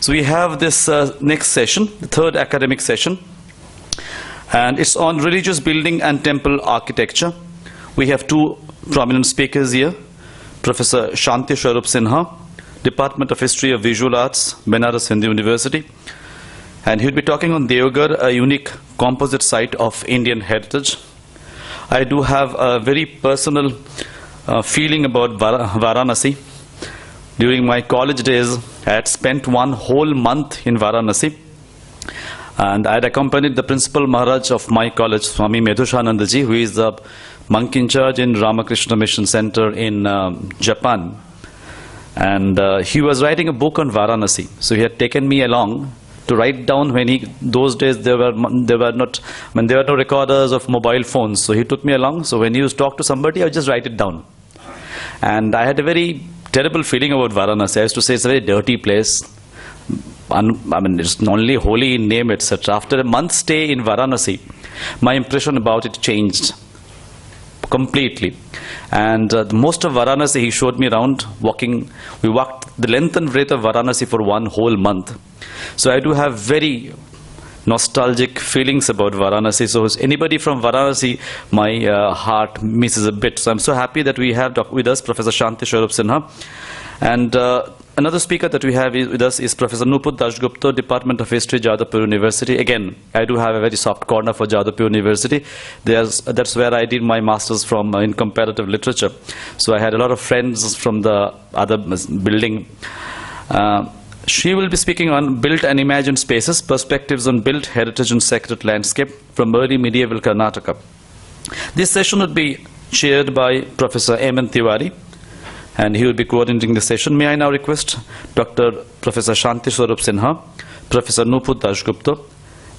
So we have this next session, the third academic session, and it's on religious building and temple architecture. We have two prominent speakers here, Professor Shanti Swarup Sinha, Department of History of Visual Arts, Benares Hindu University, and he'll be talking on Devgarh, a unique composite site of Indian heritage. I do have a very personal feeling about Varanasi. During my college days, I had spent one whole month in Varanasi, and I had accompanied the principal Maharaj of my college, Swami Medhushanandaji, who is the monk in charge in Ramakrishna Mission Center in Japan. And he was writing a book on Varanasi, so he had taken me along to write down. Those days there were no recorders of mobile phones, so he took me along. So when he used to talk to somebody, I would just write it down. And I had a very terrible feeling about Varanasi. I used to say it's a very dirty place. It's only holy in name, etc. After a month's stay in Varanasi, my impression about it changed completely. And most of Varanasi he showed me around walking. We walked the length and breadth of Varanasi for one whole month. So I do have very nostalgic feelings about Varanasi. So anybody from Varanasi, my heart misses a bit. So I'm so happy that we have with us Professor Shanti Swarup Sinha. And another speaker that we have with us is Professor Nupur Dasgupta, Department of History, Jadavpur University. Again, I do have a very soft corner for Jadavpur University. That's where I did my master's from in comparative literature. So I had a lot of friends from the other building. She will be speaking on built and imagined spaces, perspectives on built heritage and sacred landscape from early medieval Karnataka. This session would be chaired by Professor Hemant Tiwari, and he will be coordinating the session. May I now request Professor Shanti Swarup Sinha, Professor Nupur Dasgupta,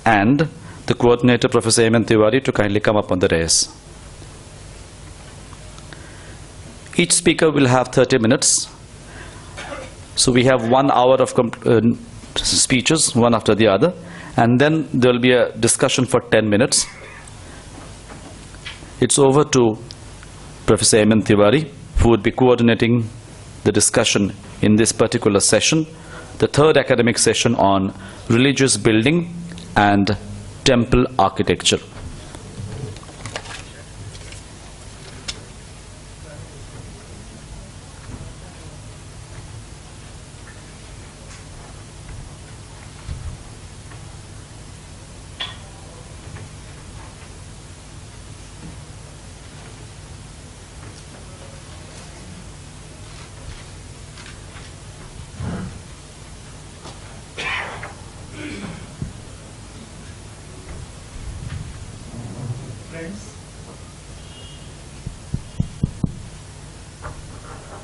and the coordinator, Professor Hemant Tiwari, to kindly come up on the dais. Each speaker will have 30 minutes. So we have 1 hour of speeches, one after the other, and then there will be a discussion for 10 minutes. It's over to Professor Hemant Tiwari, who would be coordinating the discussion in this particular session, the third academic session on religious building and temple architecture.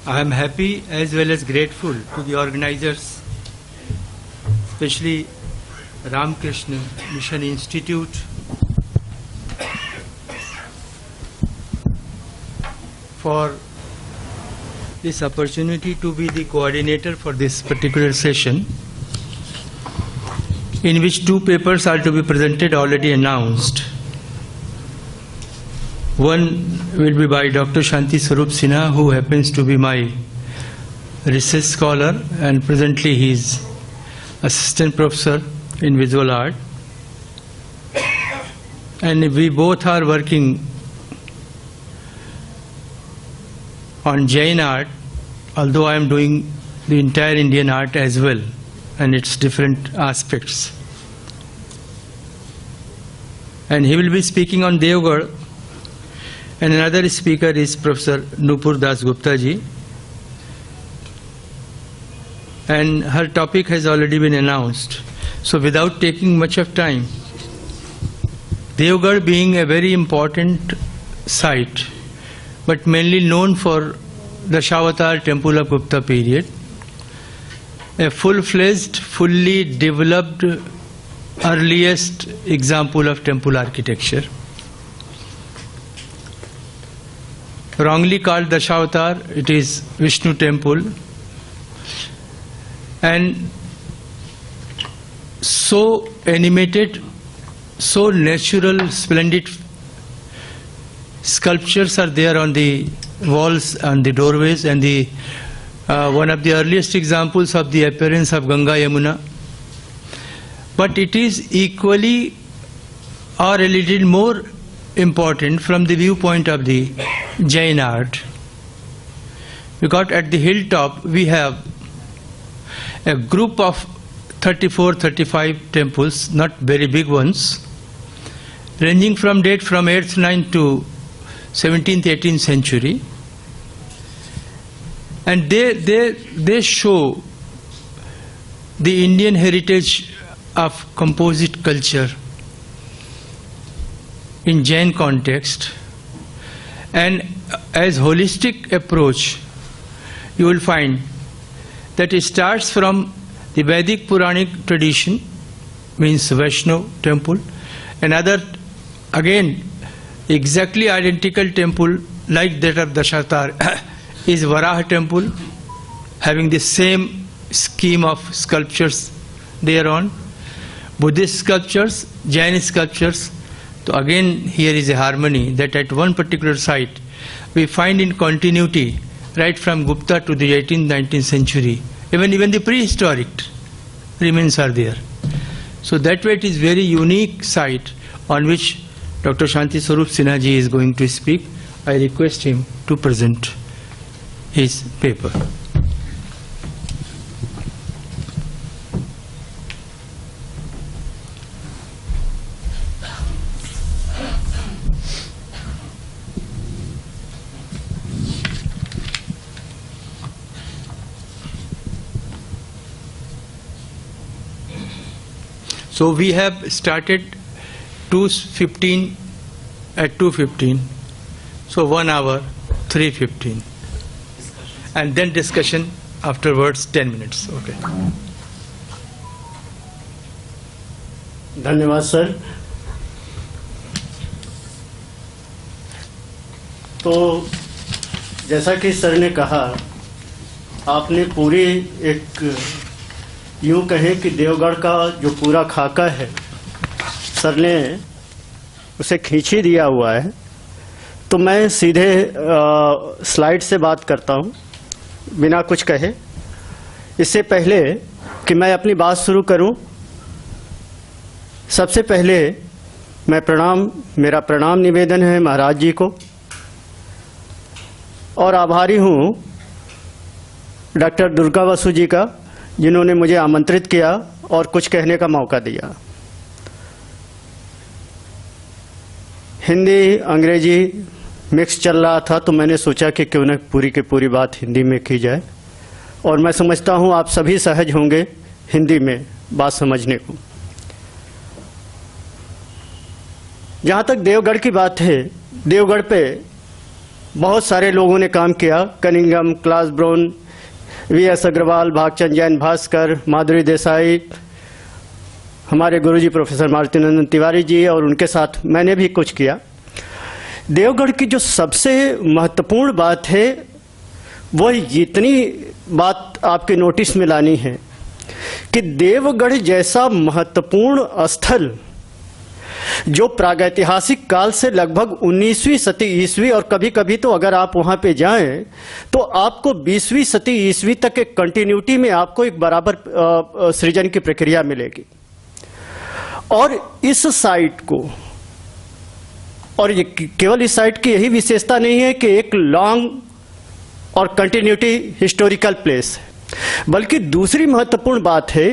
I am happy as well as grateful to the organizers, especially Ramakrishna Mission Institute, for this opportunity to be the coordinator for this particular session, in which 2 papers are to be presented, already announced. One will be by Dr. Shanti Swarup Sinha, who happens to be my research scholar, and presently he is assistant professor in visual art. And we both are working on Jain art, although I am doing the entire Indian art as well, and its different aspects. And he will be speaking on Devgarh. And another speaker is Professor Nupur Dasgupta ji, and her topic has already been announced. So without taking much of time, Devgarh being a very important site, but mainly known for the Shavatar temple of Gupta period, a full-fledged, fully developed, earliest example of temple architecture. Wrongly called Dashavatar, it is Vishnu temple, and so animated, so natural, splendid sculptures are there on the walls and the doorways, and the one of the earliest examples of the appearance of Ganga Yamuna. But it is equally or a little more important from the viewpoint of the Jain art, because at the hilltop we have a group of 34-35 temples, not very big ones, ranging from date from 8th, 9th to 17th, 18th century, and they show the Indian heritage of composite culture in Jain context, and as holistic approach you will find that it starts from the Vedic Puranic tradition, means Vaishnav temple, another again exactly identical temple like that of Dashatar is Varaha temple, having the same scheme of sculptures thereon, Buddhist sculptures, Jain sculptures. So again here is a harmony that at one particular site we find in continuity right from Gupta to the 18th, 19th century. Even the prehistoric remains are there. So that way it is very unique site on which Dr. Shanti Swarup Sinha ji is going to speak. I request him to present his paper. So we have started 2:15 at 2:15, so 1 hour 3:15, and then discussion afterwards 10 minutes. Okay. धन्यवाद sir. तो जैसा कि sir ने कहा, आपने पूरी एक यूं कहें कि देवगढ़ का जो पूरा खाका है सर ने उसे खींच ही दिया हुआ है। तो मैं सीधे स्लाइड से बात करता हूं बिना कुछ कहे। इससे पहले कि मैं अपनी बात शुरू करूं, सबसे पहले मेरा प्रणाम निवेदन है महाराज जी को, और आभारी हूं डॉक्टर दुर्गा बसु जी का, जिन्होंने मुझे आमंत्रित किया और कुछ कहने का मौका दिया। हिंदी अंग्रेजी मिक्स चल रहा था, तो मैंने सोचा कि क्यों न पूरी की पूरी बात हिंदी में की जाए, और मैं समझता हूं आप सभी सहज होंगे हिंदी में बात समझने को। जहां तक देवगढ़ की बात है, देवगढ़ पे बहुत सारे लोगों ने काम किया। कनिंगम, क्लास ब्राउन, वी.एस. अग्रवाल, भागचंद जैन, भास्कर, माधुरी देसाई, हमारे गुरुजी प्रोफेसर मालतीनंदन तिवारी जी, और उनके साथ मैंने भी कुछ किया। देवगढ़ की जो सबसे महत्वपूर्ण बात है, वह इतनी बात आपके नोटिस में लानी है कि देवगढ़ जैसा महत्वपूर्ण स्थल जो प्रागैतिहासिक काल से लगभग 19वीं सदी ईस्वी, और कभी कभी तो अगर आप वहां पे जाएं तो आपको 20वीं सदी ईस्वी तक एक कंटिन्यूटी में आपको एक बराबर सृजन की प्रक्रिया मिलेगी। और इस साइट को, और ये केवल इस साइट की यही विशेषता नहीं है कि एक लॉन्ग और कंटिन्यूटी हिस्टोरिकल प्लेस है, बल्कि दूसरी महत्वपूर्ण बात है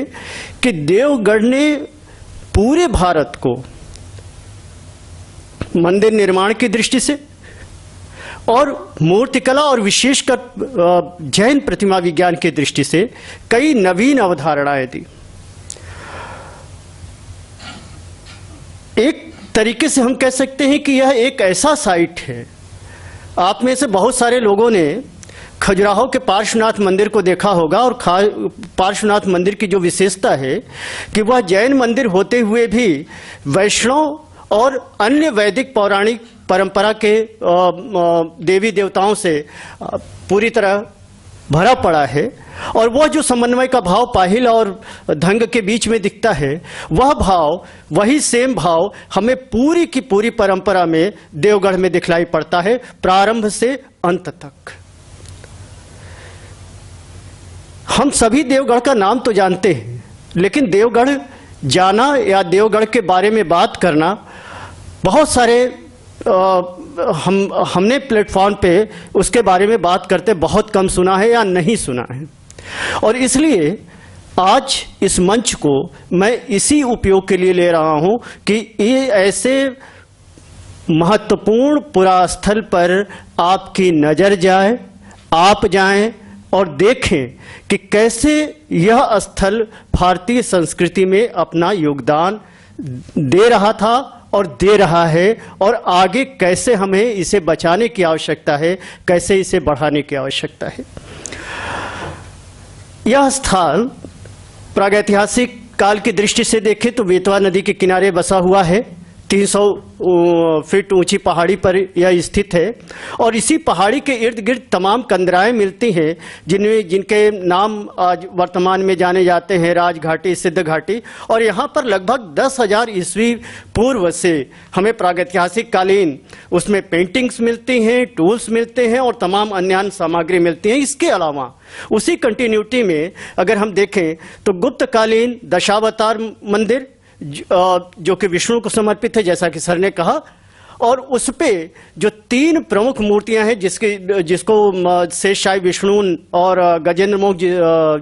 कि देवगढ़ ने पूरे भारत को मंदिर निर्माण की दृष्टि से और मूर्तिकला और विशेषकर जैन प्रतिमा विज्ञान की दृष्टि से कई नवीन अवधारणाएं दी। एक तरीके से हम कह सकते हैं कि यह एक ऐसा साइट है, आप में से बहुत सारे लोगों ने खजुराहो के पार्श्वनाथ मंदिर को देखा होगा, और पार्श्वनाथ मंदिर की जो विशेषता है कि वह जैन मंदिर होते हुए भी वैष्णव और अन्य वैदिक पौराणिक परंपरा के देवी देवताओं से पूरी तरह भरा पड़ा है। और वह जो समन्वय का भाव पाहिल और धंग के बीच में दिखता है, वह भाव, वही सेम भाव हमें पूरी की पूरी परंपरा में देवगढ़ में दिखलाई पड़ता है, प्रारंभ से अंत तक। हम सभी देवगढ़ का नाम तो जानते हैं, लेकिन देवगढ़ जाना या देवगढ़ के बारे में बात करना बहुत सारे हमने प्लेटफॉर्म पे उसके बारे में बात करते बहुत कम सुना है या नहीं सुना है। और इसलिए आज इस मंच को मैं इसी उपयोग के लिए ले रहा हूं कि ये ऐसे महत्वपूर्ण पुरास्थल पर आपकी नजर जाए, आप जाएं और देखें कि कैसे यह स्थल भारतीय संस्कृति में अपना योगदान दे रहा था और दे रहा है, और आगे कैसे हमें इसे बचाने की आवश्यकता है, कैसे इसे बढ़ाने की आवश्यकता है। यह स्थल प्रागैतिहासिक काल की दृष्टि से देखें तो बेतवा नदी के किनारे बसा हुआ है। 300 फीट ऊंची पहाड़ी पर यह स्थित है और इसी पहाड़ी के इर्द गिर्द तमाम कंदराएं मिलती हैं जिनके नाम आज वर्तमान में जाने जाते हैं, राजघाटी, सिद्ध घाटी। और यहाँ पर लगभग 10,000 ईस्वी पूर्व से हमें प्रागैतिहासिक कालीन उसमें पेंटिंग्स मिलती हैं, टूल्स मिलते हैं और तमाम अन्य सामग्री मिलती हैं। इसके अलावा उसी कंटिन्यूटी में अगर हम देखें तो गुप्तकालीन दशावतार मंदिर जो कि विष्णु को समर्पित है, जैसा कि सर ने कहा, और उस पे जो 3 प्रमुख मूर्तियां हैं जिसको शेषशाही विष्णु और गजेंद्र मोक्ष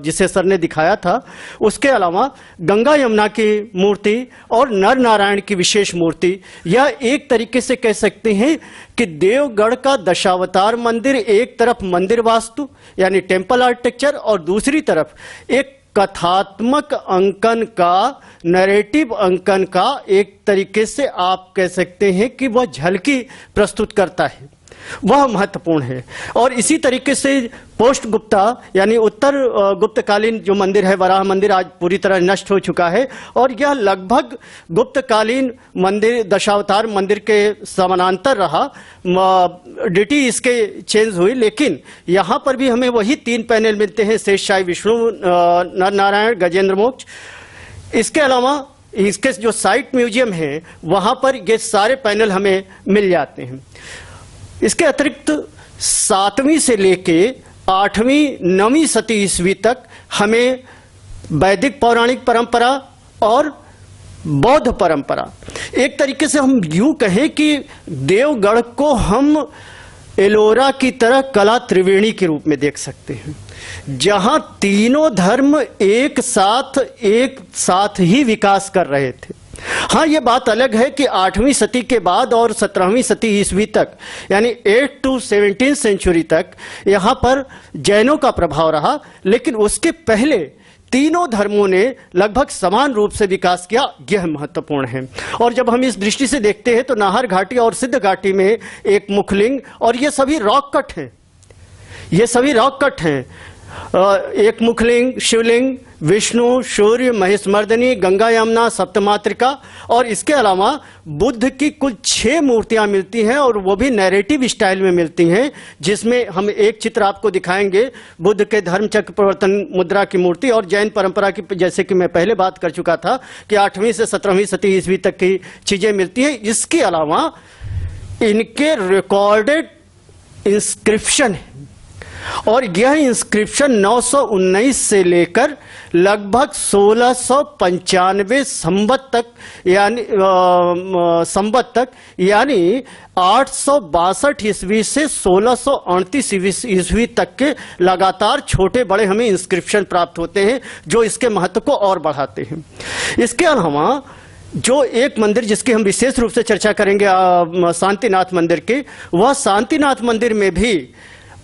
जिसे सर ने दिखाया था, उसके अलावा गंगा यमुना की मूर्ति और नर नारायण की विशेष मूर्ति, यह एक तरीके से कह सकते हैं कि देवगढ़ का दशावतार मंदिर एक तरफ मंदिर वास्तु यानी टेम्पल आर्किटेक्चर और दूसरी तरफ एक कथात्मक अंकन का, नैरेटिव अंकन का एक तरीके से आप कह सकते हैं कि वह झलकी प्रस्तुत करता है, वह महत्वपूर्ण है। और इसी तरीके से पोस्ट गुप्ता यानी उत्तर गुप्तकालीन जो मंदिर है, वराह मंदिर, आज पूरी तरह नष्ट हो चुका है और यह लगभग गुप्तकालीन मंदिर, दशावतार मंदिर के समानांतर रहा। डिटी इसके चेंज हुई, लेकिन यहाँ पर भी हमें वही 3 पैनल मिलते हैं, शेषशाही विष्णु, नर नारायण, गजेंद्र मोक्ष। इसके अलावा इसके जो साइट म्यूजियम है वहाँ पर ये सारे पैनल हमें मिल जाते हैं। इसके अतिरिक्त 7वीं से लेके 8वीं 9वीं शती ईस्वी तक हमें वैदिक पौराणिक परंपरा और बौद्ध परंपरा, एक तरीके से हम यूं कहें कि देवगढ़ को हम एलोरा की तरह कला त्रिवेणी के रूप में देख सकते हैं, जहां तीनों धर्म एक साथ ही विकास कर रहे थे। हाँ, ये बात अलग है कि 8वीं सदी के बाद और 17वीं सदी ईस्वी तक यानी 8 to 17 सेंचुरी तक यहाँ पर जैनों का प्रभाव रहा, लेकिन उसके पहले तीनों धर्मों ने लगभग समान रूप से विकास किया, यह महत्वपूर्ण है। और जब हम इस दृष्टि से देखते हैं तो नाहर घाटी और सिद्ध घाटी में एक मुखलिंग, और ये सभी रॉक कट हैं, ये सभी रॉक कट हैं। एक मुखलिंग, शिवलिंग, विष्णु, सूर्य, महेशमर्दिनी, गंगा यमुना, सप्तमातृका, और इसके अलावा बुद्ध की कुल 6 मूर्तियां मिलती हैं और वो भी नैरेटिव स्टाइल में मिलती हैं, जिसमें हम एक चित्र आपको दिखाएंगे बुद्ध के धर्मचक्र प्रवर्तन मुद्रा की मूर्ति। और जैन परंपरा की, जैसे कि मैं पहले बात कर चुका था कि 8वीं से 17वीं सदी ईस्वी तक की चीजें मिलती हैं। इसके अलावा इनके रिकॉर्डेड इंस्क्रिप्शन है और यह इंस्क्रिप्शन 919 से लेकर लगभग 1695 संवत तक यानी 862 ईस्वी से 1638 ईस्वी तक के लगातार छोटे बड़े हमें इंस्क्रिप्शन प्राप्त होते हैं, जो इसके महत्व को और बढ़ाते हैं। इसके अलावा जो एक मंदिर जिसकी हम विशेष रूप से चर्चा करेंगे शांतिनाथ मंदिर की, वह शांतिनाथ मंदिर में भी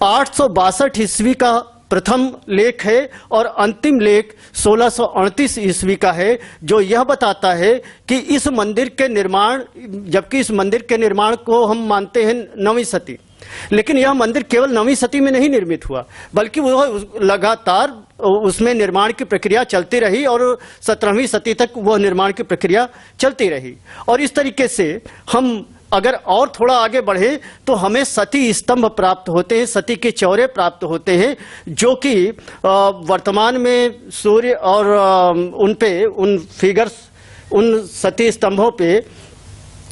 862 ईस्वी का प्रथम लेख है और अंतिम लेख 1638 ईस्वी का है, जो यह बताता है कि इस मंदिर के निर्माण, जबकि इस मंदिर के निर्माण को हम मानते हैं 9वीं सदी, लेकिन यह मंदिर केवल 9वीं सदी में नहीं निर्मित हुआ, बल्कि वह लगातार उसमें निर्माण की प्रक्रिया चलती रही और 17वीं सदी तक वह निर्माण की प्रक्रिया चलती रही। और इस तरीके से हम अगर और थोड़ा आगे बढ़े तो हमें सती स्तंभ प्राप्त होते हैं, सती के चौरे प्राप्त होते हैं, जो कि वर्तमान में सूर्य और उन पे उन फिगर्स, उन सती स्तंभों पे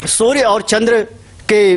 सूर्य और चंद्र के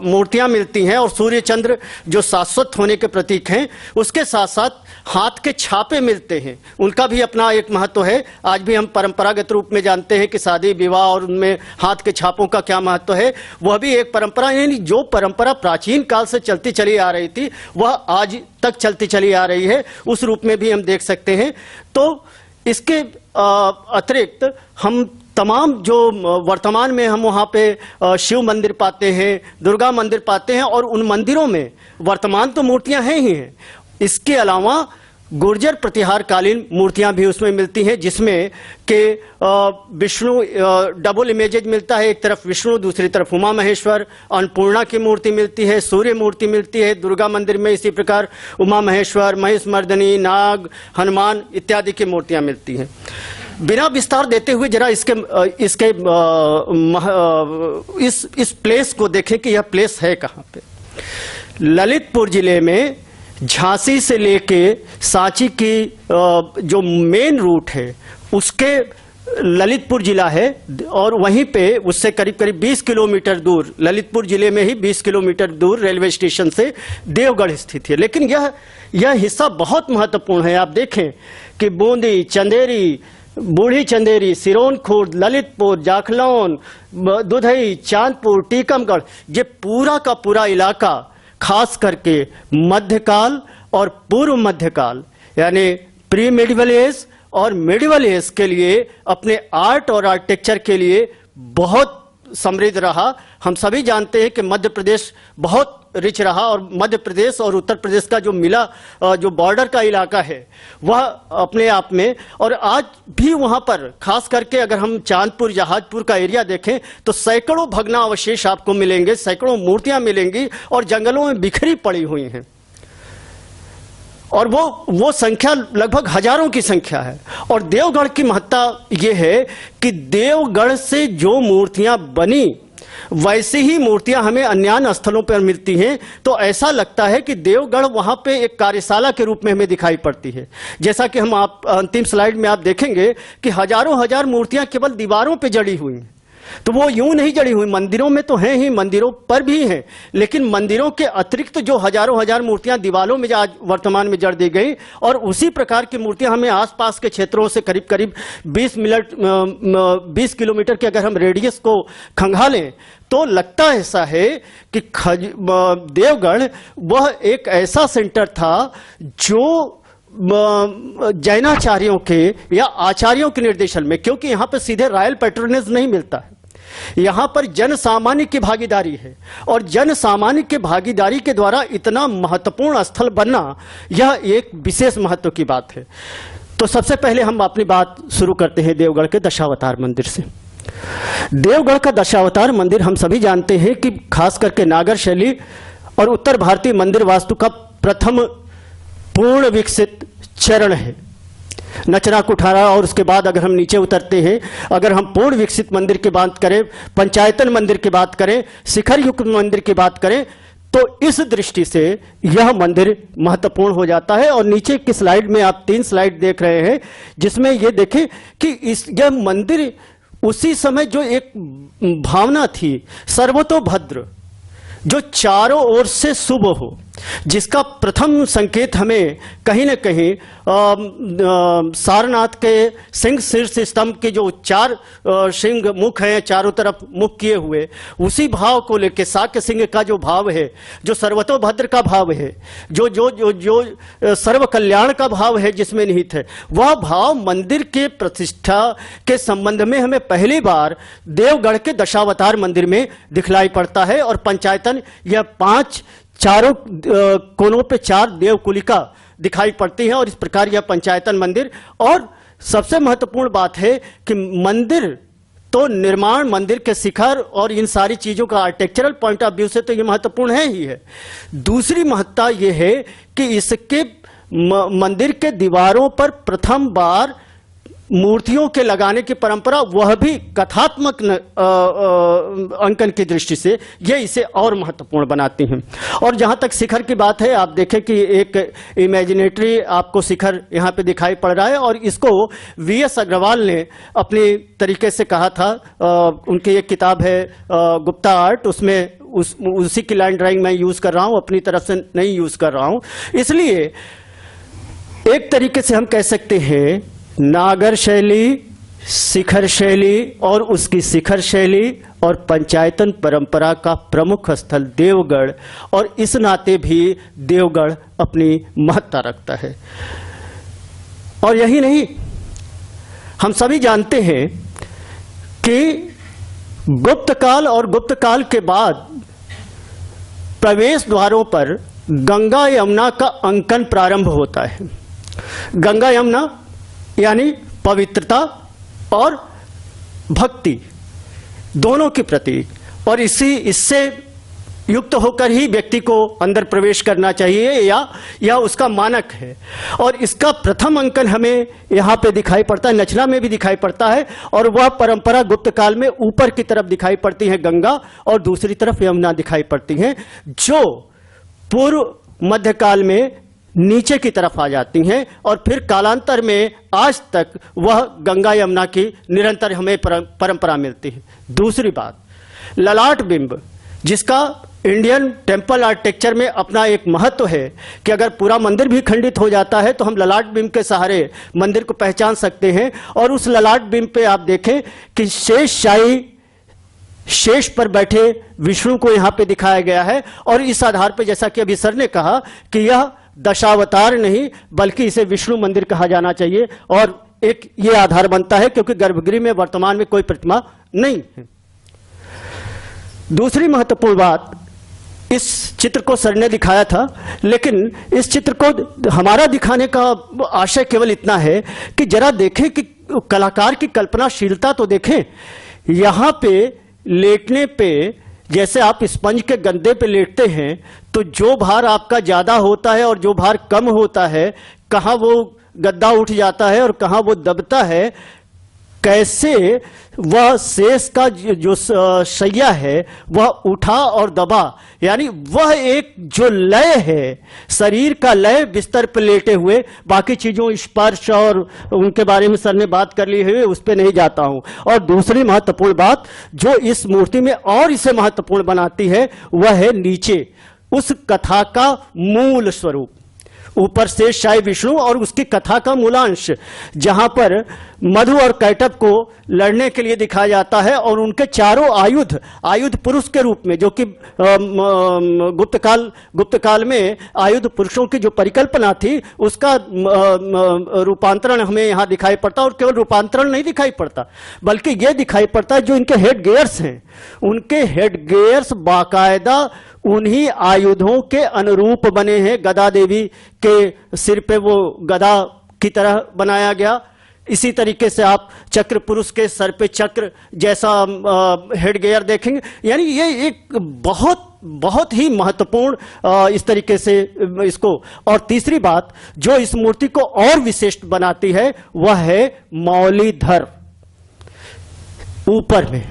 मूर्तियां मिलती हैं और सूर्य चंद्र जो शाश्वत होने के प्रतीक हैं, उसके साथ साथ हाथ के छापे मिलते हैं, उनका भी अपना एक महत्व है। आज भी हम परंपरागत रूप में जानते हैं कि शादी विवाह और उनमें हाथ के छापों का क्या महत्व है। वह भी एक परंपरा, यानी जो परंपरा प्राचीन काल से चलती चली आ रही थी वह आज तक चलती चली आ रही है, उस रूप में भी हम देख सकते हैं। तो इसके अतिरिक्त हम तमाम जो वर्तमान में हम वहाँ पे शिव मंदिर पाते हैं, दुर्गा मंदिर पाते हैं, और उन मंदिरों में वर्तमान तो मूर्तियां हैं ही हैं, इसके अलावा गुर्जर प्रतिहार कालीन मूर्तियां भी उसमें मिलती हैं, जिसमें के विष्णु डबल इमेजेज मिलता है, एक तरफ विष्णु दूसरी तरफ उमा महेश्वर, अन्नपूर्णा की मूर्ति मिलती है, सूर्य मूर्ति मिलती है, दुर्गा मंदिर में इसी प्रकार उमा महेश्वर, महिष मर्दनी, नाग, हनुमान इत्यादि की मूर्तियां मिलती हैं। बिना विस्तार देते हुए जरा इस प्लेस को देखें कि यह प्लेस है कहाँ पे। ललितपुर जिले में झांसी से लेके सांची की जो मेन रूट है उसके ललितपुर जिला है, और वहीं पे उससे करीब करीब 20 किलोमीटर दूर, ललितपुर जिले में ही 20 किलोमीटर दूर रेलवे स्टेशन से देवगढ़ स्थित है। लेकिन यह हिस्सा बहुत महत्वपूर्ण है। आप देखें कि बूंदी, चंदेरी, बूढ़ी चंदेरी, सिरोन खुर्द, ललितपुर, जाखलौन, दुधई, चांदपुर, टीकमगढ़, ये पूरा का पूरा इलाका खास करके मध्यकाल और पूर्व मध्यकाल यानी प्री मेडिवल एज और मेडिवल एज के लिए अपने आर्ट और आर्किटेक्चर के लिए बहुत समृद्ध रहा। हम सभी जानते हैं कि मध्य प्रदेश बहुत रिच रहा, और मध्य प्रदेश और उत्तर प्रदेश का जो मिला जो बॉर्डर का इलाका है वह अपने आप में, और आज भी वहां पर खास करके अगर हम चांदपुर, जहाजपुर का एरिया देखें तो सैकड़ों भग्नावशेष आपको मिलेंगे, सैकड़ों मूर्तियां मिलेंगी और जंगलों में बिखरी पड़ी हुई हैं, और वो संख्या लगभग हजारों की संख्या है। और देवगढ़ की महत्ता ये है कि देवगढ़ से जो मूर्तियां बनी वैसी ही मूर्तियां हमें अन्य स्थलों पर मिलती हैं, तो ऐसा लगता है कि देवगढ़ वहां पे एक कार्यशाला के रूप में हमें दिखाई पड़ती है। जैसा कि हम आप अंतिम स्लाइड में आप देखेंगे कि हजारों हजार मूर्तियां केवल दीवारों पे जड़ी हुई हैं, तो वो यूं नहीं जड़ी हुई, मंदिरों में तो हैं ही, मंदिरों पर भी हैं, लेकिन मंदिरों के अतिरिक्त जो हजारों हजार मूर्तियां दीवारों में आज वर्तमान में जड़ दी गई, और उसी प्रकार की मूर्तियां हमें आसपास के क्षेत्रों से करीब करीब 20 किलोमीटर के अगर हम रेडियस को खंगालें तो लगता ऐसा है कि देवगढ़ वह एक ऐसा सेंटर था जो जैनाचार्यों के या आचार्यों के निर्देशन में, क्योंकि यहां पर सीधे रॉयल पैट्रोनेज नहीं मिलता है, यहां पर जन सामान्य की भागीदारी है, और जन सामान्य के भागीदारी के द्वारा इतना महत्वपूर्ण स्थल बनना यह एक विशेष महत्व की बात है। तो सबसे पहले हम अपनी बात शुरू करते हैं देवगढ़ के दशावतार मंदिर से। देवगढ़ का दशावतार मंदिर हम सभी जानते हैं कि खास करके नागर शैली और उत्तर भारतीय मंदिर वास्तु का प्रथम पूर्ण विकसित चरण है। नचना कुठारा, और उसके बाद अगर हम नीचे उतरते हैं, अगर हम पूर्ण विकसित मंदिर की बात करें, पंचायतन मंदिर की बात करें, शिखर युक्त मंदिर की बात करें, तो इस दृष्टि से यह मंदिर महत्वपूर्ण हो जाता है। और नीचे की स्लाइड में आप 3 स्लाइड देख रहे हैं, जिसमें यह देखें कि यह मंदिर उसी समय जो एक भावना थी सर्वतोभद्र, जो चारों ओर से शुभ हो, जिसका प्रथम संकेत हमें कहीं न कहीं सारनाथ के सिंह शीर्ष स्तंभ के जो 4 सिंह मुख हैं, चारों तरफ मुख किए हुए, उसी भाव को लेकर शाक्य सिंह का जो भाव है, जो सर्वतोभद्र का भाव है, जो जो जो जो सर्व कल्याण का भाव है जिसमें निहित है, वह भाव मंदिर के प्रतिष्ठा के संबंध में हमें पहली बार देवगढ़ के दशावतार मंदिर में दिखलाई पड़ता है। और पंचायतन यह 5 चारों कोनों पे 4 देवकुलिका दिखाई पड़ती है, और इस प्रकार यह पंचायतन मंदिर। और सबसे महत्वपूर्ण बात है कि मंदिर तो निर्माण, मंदिर के शिखर और इन सारी चीजों का आर्किटेक्चरल पॉइंट ऑफ व्यू से तो यह महत्वपूर्ण है ही है। दूसरी महत्ता यह है कि इसके मंदिर के दीवारों पर प्रथम बार मूर्तियों के लगाने की परंपरा, वह भी कथात्मक अंकन की दृष्टि से, ये इसे और महत्वपूर्ण बनाती हैं। और जहाँ तक शिखर की बात है, आप देखें कि एक इमेजिनेटरी आपको शिखर यहाँ पे दिखाई पड़ रहा है, और इसको वीएस अग्रवाल ने अपनी तरीके से कहा था। उनकी एक किताब है गुप्ता आर्ट, उसमें उसी की लाइन ड्राइंग मैं यूज कर रहा हूँ, अपनी तरफ से नहीं यूज कर रहा हूँ। इसलिए एक तरीके से हम कह सकते हैं नागर शैली, शिखर शैली और उसकी शिखर शैली और पंचायतन परंपरा का प्रमुख स्थल देवगढ़, और इस नाते भी देवगढ़ अपनी महत्ता रखता है। और यही नहीं, हम सभी जानते हैं कि गुप्त काल और गुप्त काल के बाद प्रवेश द्वारों पर गंगा यमुना का अंकन प्रारंभ होता है। गंगा यमुना यानी पवित्रता और भक्ति दोनों की प्रतीक, और इससे युक्त होकर ही व्यक्ति को अंदर प्रवेश करना चाहिए या उसका मानक है। और इसका प्रथम अंकन हमें यहाँ पे दिखाई पड़ता है, नचला में भी दिखाई पड़ता है, और वह परंपरा गुप्त काल में ऊपर की तरफ दिखाई पड़ती है गंगा, और दूसरी तरफ यमुना दिखाई पड़ती है, जो पूर्व मध्यकाल में नीचे की तरफ आ जाती हैं, और फिर कालांतर में आज तक वह गंगा यमुना की निरंतर हमें परंपरा मिलती है। दूसरी बात, ललाट बिंब, जिसका इंडियन टेम्पल आर्किटेक्चर में अपना एक महत्व है कि अगर पूरा मंदिर भी खंडित हो जाता है तो हम ललाट बिंब के सहारे मंदिर को पहचान सकते हैं। और उस ललाट बिंब पे आप देखें कि शेषशाही शेष पर बैठे विष्णु को यहां पे दिखाया गया है, और इस आधार पे जैसा कि अभी सर ने कहा कि यह दशावतार नहीं बल्कि इसे विष्णु मंदिर कहा जाना चाहिए, और एक ये आधार बनता है क्योंकि गर्भगृह में वर्तमान में कोई प्रतिमा नहीं है। दूसरी महत्वपूर्ण बात, इस चित्र को सर ने दिखाया था, लेकिन इस चित्र को हमारा दिखाने का आशय केवल इतना है कि जरा देखें कि कलाकार की कल्पनाशीलता तो देखें। यहां पे लेटने पे, जैसे आप स्पंज के गद्दे पे लेटते हैं तो जो भार आपका ज्यादा होता है और जो भार कम होता है, कहां वो गद्दा उठ जाता है और कहां वो दबता है, कैसे वह शेष का जो शैया है वह उठा और दबा, यानी वह एक जो लय है, शरीर का लय बिस्तर पर लेटे हुए, बाकी चीजों स्पर्श और उनके बारे में सर ने बात कर ली है, उस पर नहीं जाता हूं। और दूसरी महत्वपूर्ण बात जो इस मूर्ति में और इसे महत्वपूर्ण बनाती है वह है नीचे उस कथा का मूल स्वरूप, ऊपर से शाही विष्णु और उसकी कथा का मूलांश, जहां पर मधु और कैटभ को लड़ने के लिए दिखाया जाता है, और उनके चारों आयुध पुरुष के रूप में, जो कि गुप्त काल में आयुध पुरुषों की जो परिकल्पना थी उसका रूपांतरण हमें यहां दिखाई पड़ता, और केवल रूपांतरण नहीं दिखाई पड़ता बल्कि यह दिखाई पड़ता है जो इनके हेड गेयर्स हैं, उनके हेड गेयर्स बाकायदा उन्हीं आयुधों के अनुरूप बने हैं। गदा देवी के सिर पे वो गदा की तरह बनाया गया, इसी तरीके से आप चक्र पुरुष के सर पे चक्र जैसा हेड गेयर देखेंगे। यानी ये एक बहुत ही महत्वपूर्ण इस तरीके से इसको। और तीसरी बात जो इस मूर्ति को और विशिष्ट बनाती है वह है मौलीधर ऊपर में।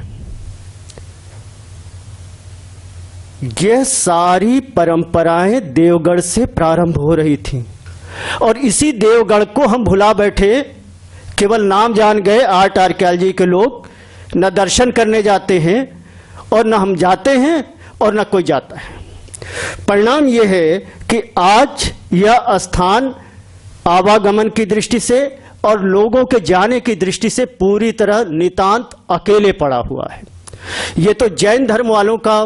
यह सारी परंपराएं देवगढ़ से प्रारंभ हो रही थीं, और इसी देवगढ़ को हम भुला बैठे, केवल नाम जान गए आर्ट आर्कियोलॉजी के लोग, न दर्शन करने जाते हैं और न हम जाते हैं और न कोई जाता है। परिणाम यह है कि आज यह स्थान आवागमन की दृष्टि से और लोगों के जाने की दृष्टि से पूरी तरह नितांत अकेले पड़ा हुआ है। यह तो जैन धर्म वालों का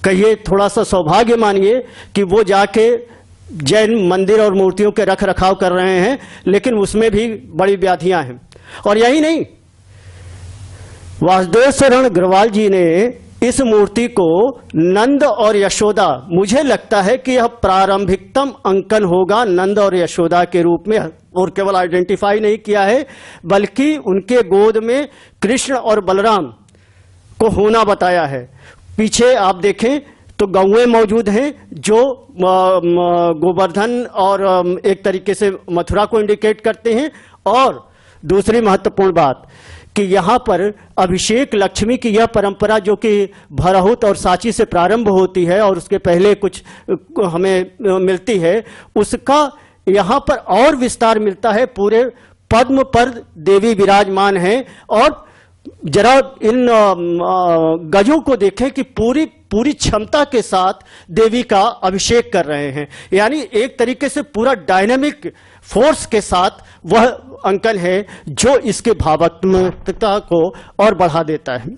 कहिए थोड़ा सा सौभाग्य मानिए कि वो जाके जैन मंदिर और मूर्तियों के रख रखाव कर रहे हैं, लेकिन उसमें भी बड़ी व्याधियां हैं। और यही नहीं, वासुदेव शरण अग्रवाल जी ने इस मूर्ति को नंद और यशोदा, मुझे लगता है कि यह प्रारंभिकतम अंकन होगा नंद और यशोदा के रूप में, और केवल आइडेंटिफाई नहीं किया है बल्कि उनके गोद में कृष्ण और बलराम को होना बताया है। पीछे आप देखें तो गौएं मौजूद हैं जो गोवर्धन और एक तरीके से मथुरा को इंडिकेट करते हैं, और दूसरी महत्वपूर्ण बात कि यहाँ पर अभिषेक लक्ष्मी की यह परंपरा जो कि भरहुत और साची से प्रारंभ होती है और उसके पहले कुछ हमें मिलती है, उसका यहाँ पर और विस्तार मिलता है। पूरे पद्म पर देवी विराजमान हैं और जरा इन गजों को देखें कि पूरी क्षमता के साथ देवी का अभिषेक कर रहे हैं, यानी एक तरीके से पूरा डायनामिक फोर्स के साथ वह अंकन है जो इसके भावात्मकता को और बढ़ा देता है।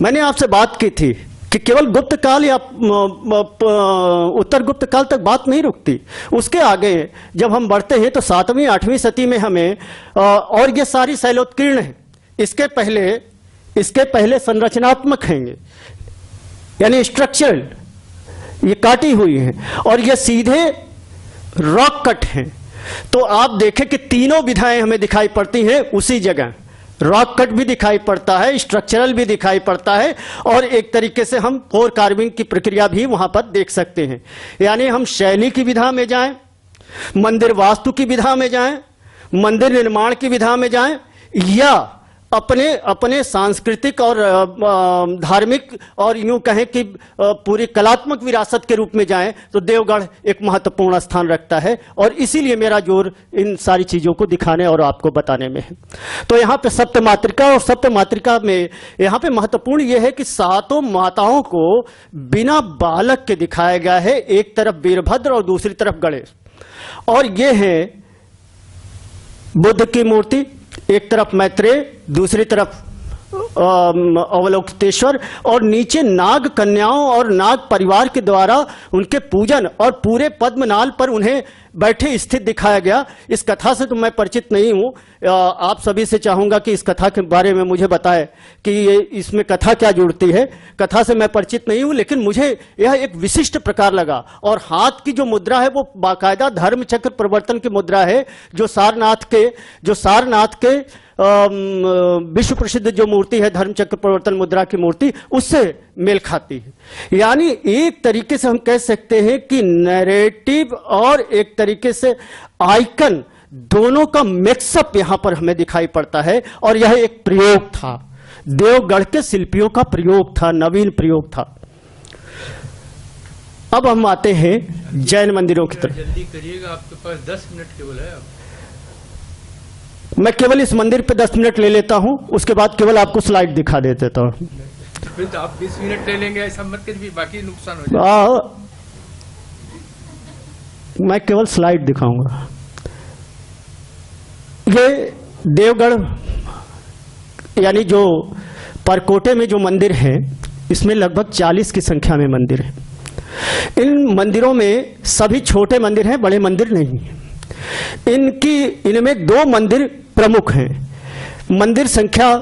मैंने आपसे बात की थी कि केवल गुप्त काल या उत्तर गुप्त काल तक बात नहीं रुकती, उसके आगे जब हम बढ़ते हैं तो 7वीं 8वीं सदी में हमें और ये सारी शैलोत्कीर्ण है, इसके पहले संरचनात्मक हैं, यानी स्ट्रक्चरल, ये काटी हुई है और ये सीधे रॉक कट हैं। तो आप देखें कि तीनों विधाएं हमें दिखाई पड़ती हैं उसी जगह, रॉक कट भी दिखाई पड़ता है, स्ट्रक्चरल भी दिखाई पड़ता है और एक तरीके से हम फोर कार्विंग की प्रक्रिया भी वहां पर देख सकते हैं। यानी हम शैली की विधा में जाएं, मंदिर वास्तु की विधा में जाएं, मंदिर निर्माण की विधा में जाएं, या अपने सांस्कृतिक और धार्मिक और यूं कहें कि पूरी कलात्मक विरासत के रूप में जाएं, तो देवगढ़ एक महत्वपूर्ण स्थान रखता है और इसीलिए मेरा जोर इन सारी चीजों को दिखाने और आपको बताने में है। तो यहाँ पे सप्तमातृका, और सप्तमातृका में यहाँ पे महत्वपूर्ण यह है कि 7 माताओं को बिना बालक के दिखाया गया है, एक तरफ वीरभद्र और दूसरी तरफ गणेश, और ये है बुद्ध की मूर्ति, एक तरफ मैत्रेय, दूसरी तरफ अवलोकितेश्वर, और नीचे नाग कन्याओं और नाग परिवार के द्वारा उनके पूजन और पूरे पद्मनाल पर उन्हें बैठे स्थित दिखाया गया। इस कथा से तो मैं परिचित नहीं हूं, आप सभी से चाहूंगा कि इस कथा के बारे में मुझे बताएं कि ये इसमें कथा क्या जुड़ती है। कथा से मैं परिचित नहीं हूं, लेकिन मुझे यह एक विशिष्ट प्रकार लगा। और हाथ की जो मुद्रा है वो बाकायदा धर्म चक्र प्रवर्तन की मुद्रा है, जो सारनाथ के विश्व प्रसिद्ध जो मूर्ति है धर्मचक्र प्रवर्तन मुद्रा की मूर्ति, उससे मेल खाती है। यानी एक तरीके से हम कह सकते हैं कि नैरेटिव और एक तरीके से आइकन, दोनों का मिक्सअप यहां पर हमें दिखाई पड़ता है। और यह एक प्रयोग था, देवगढ़ के शिल्पियों का प्रयोग था, नवीन प्रयोग था। अब हम आते हैं जैन मंदिरों की तरफ। जल्दी करिएगा, आपके पास 10 मिनट केवल है। मैं केवल इस मंदिर पे 10 मिनट ले लेता हूं, उसके बाद केवल आपको स्लाइड दिखा देता हूं। फिर तो आप 20 मिनट ले लेंगे, ऐसा मत करिए, बाकी नुकसान हो जाएगा। मैं केवल स्लाइड दिखाऊंगा। ये देवगढ़ यानी जो परकोटे में जो मंदिर है, इसमें लगभग 40 की संख्या में मंदिर है। इन मंदिरों में सभी छोटे मंदिर हैं, बड़े मंदिर नहीं है। इनमें 2 मंदिर प्रमुख हैं। मंदिर संख्या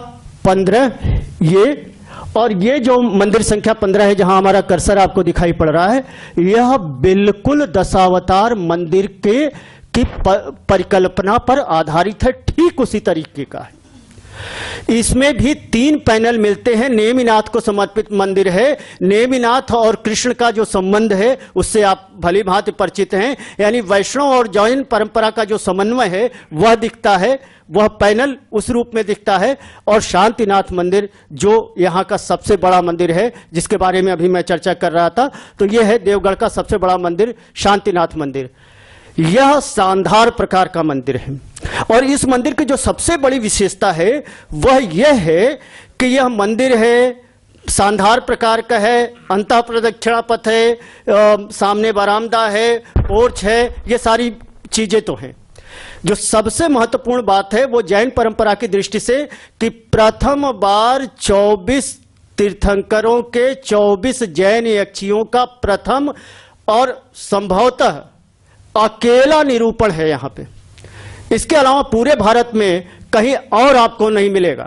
15 ये, और ये जो मंदिर संख्या 15 है जहां हमारा कर्सर आपको दिखाई पड़ रहा है, यह बिल्कुल दशावतार मंदिर की परिकल्पना पर आधारित है, ठीक उसी तरीके का है। इसमें भी 3 पैनल मिलते हैं। नेमिनाथ को समर्पित मंदिर है। नेमिनाथ और कृष्ण का जो संबंध है उससे आप भली भांति परिचित हैं, यानी वैष्णव और जैन परंपरा का जो समन्वय है वह दिखता है, वह पैनल उस रूप में दिखता है। और शांतिनाथ मंदिर जो यहाँ का सबसे बड़ा मंदिर है, जिसके बारे में अभी मैं चर्चा कर रहा था, तो यह है देवगढ़ का सबसे बड़ा मंदिर, शांतिनाथ मंदिर। यह शानदार प्रकार का मंदिर है और इस मंदिर की जो सबसे बड़ी विशेषता है वह यह है कि यह मंदिर है शानदार प्रकार का है, अंतः प्रदक्षिणा पथ है, सामने बरामदा है, पोर्च है, ये सारी चीजें तो हैं। जो सबसे महत्वपूर्ण बात है वो जैन परंपरा की दृष्टि से कि प्रथम बार 24 तीर्थंकरों के 24 जैन यक्षियों का प्रथम और संभवतः अकेला निरूपण है यहां पे। इसके अलावा पूरे भारत में कहीं और आपको नहीं मिलेगा।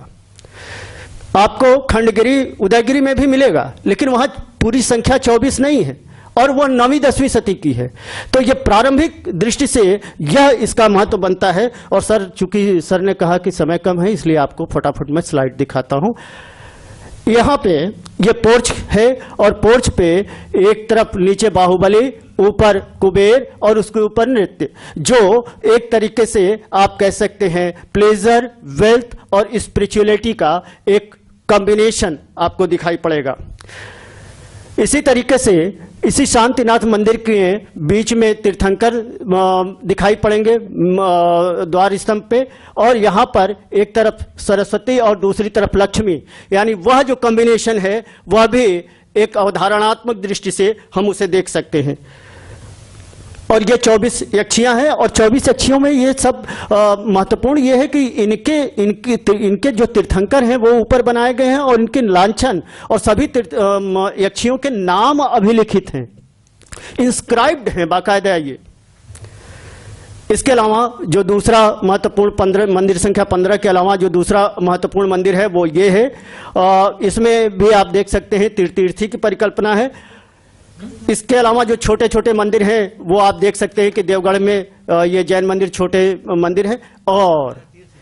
आपको खंडगिरी, उदयगिरी में भी मिलेगा, लेकिन वहां पूरी संख्या 24 नहीं है और वह 9वीं 10वीं सदी की है। तो यह प्रारंभिक दृष्टि से यह इसका महत्व बनता है। और सर, चूंकि सर ने कहा कि समय कम है, इसलिए आपको फटाफट मैं स्लाइड दिखाता हूं। यहाँ पे ये पोर्च है और पोर्च पे एक तरफ नीचे बाहुबली, ऊपर कुबेर और उसके ऊपर नृत्य, जो एक तरीके से आप कह सकते हैं प्लेजर, वेल्थ और स्पिरिचुअलिटी का एक कॉम्बिनेशन आपको दिखाई पड़ेगा। इसी तरीके से इसी शांतिनाथ मंदिर के बीच में तीर्थंकर दिखाई पड़ेंगे द्वार स्तंभ पे, और यहाँ पर एक तरफ सरस्वती और दूसरी तरफ लक्ष्मी, यानी वह जो कॉम्बिनेशन है वह भी एक अवधारणात्मक दृष्टि से हम उसे देख सकते हैं। और ये 24 यक्षियां हैं, और 24 यक्षियों में ये सब महत्वपूर्ण ये है कि इनके जो तीर्थंकर हैं वो ऊपर बनाए गए हैं, और इनके लांछन और सभी यक्षियों के नाम अभिलिखित हैं, इंस्क्राइब्ड हैं बाकायदा। ये इसके अलावा जो दूसरा महत्वपूर्ण मंदिर संख्या 15 के अलावा जो दूसरा महत्वपूर्ण मंदिर है वो ये है, इसमें भी आप देख सकते हैं तीर्थी की परिकल्पना है। इसके अलावा जो छोटे छोटे मंदिर हैं वो आप देख सकते हैं कि देवगढ़ में ये जैन मंदिर छोटे मंदिर हैं। और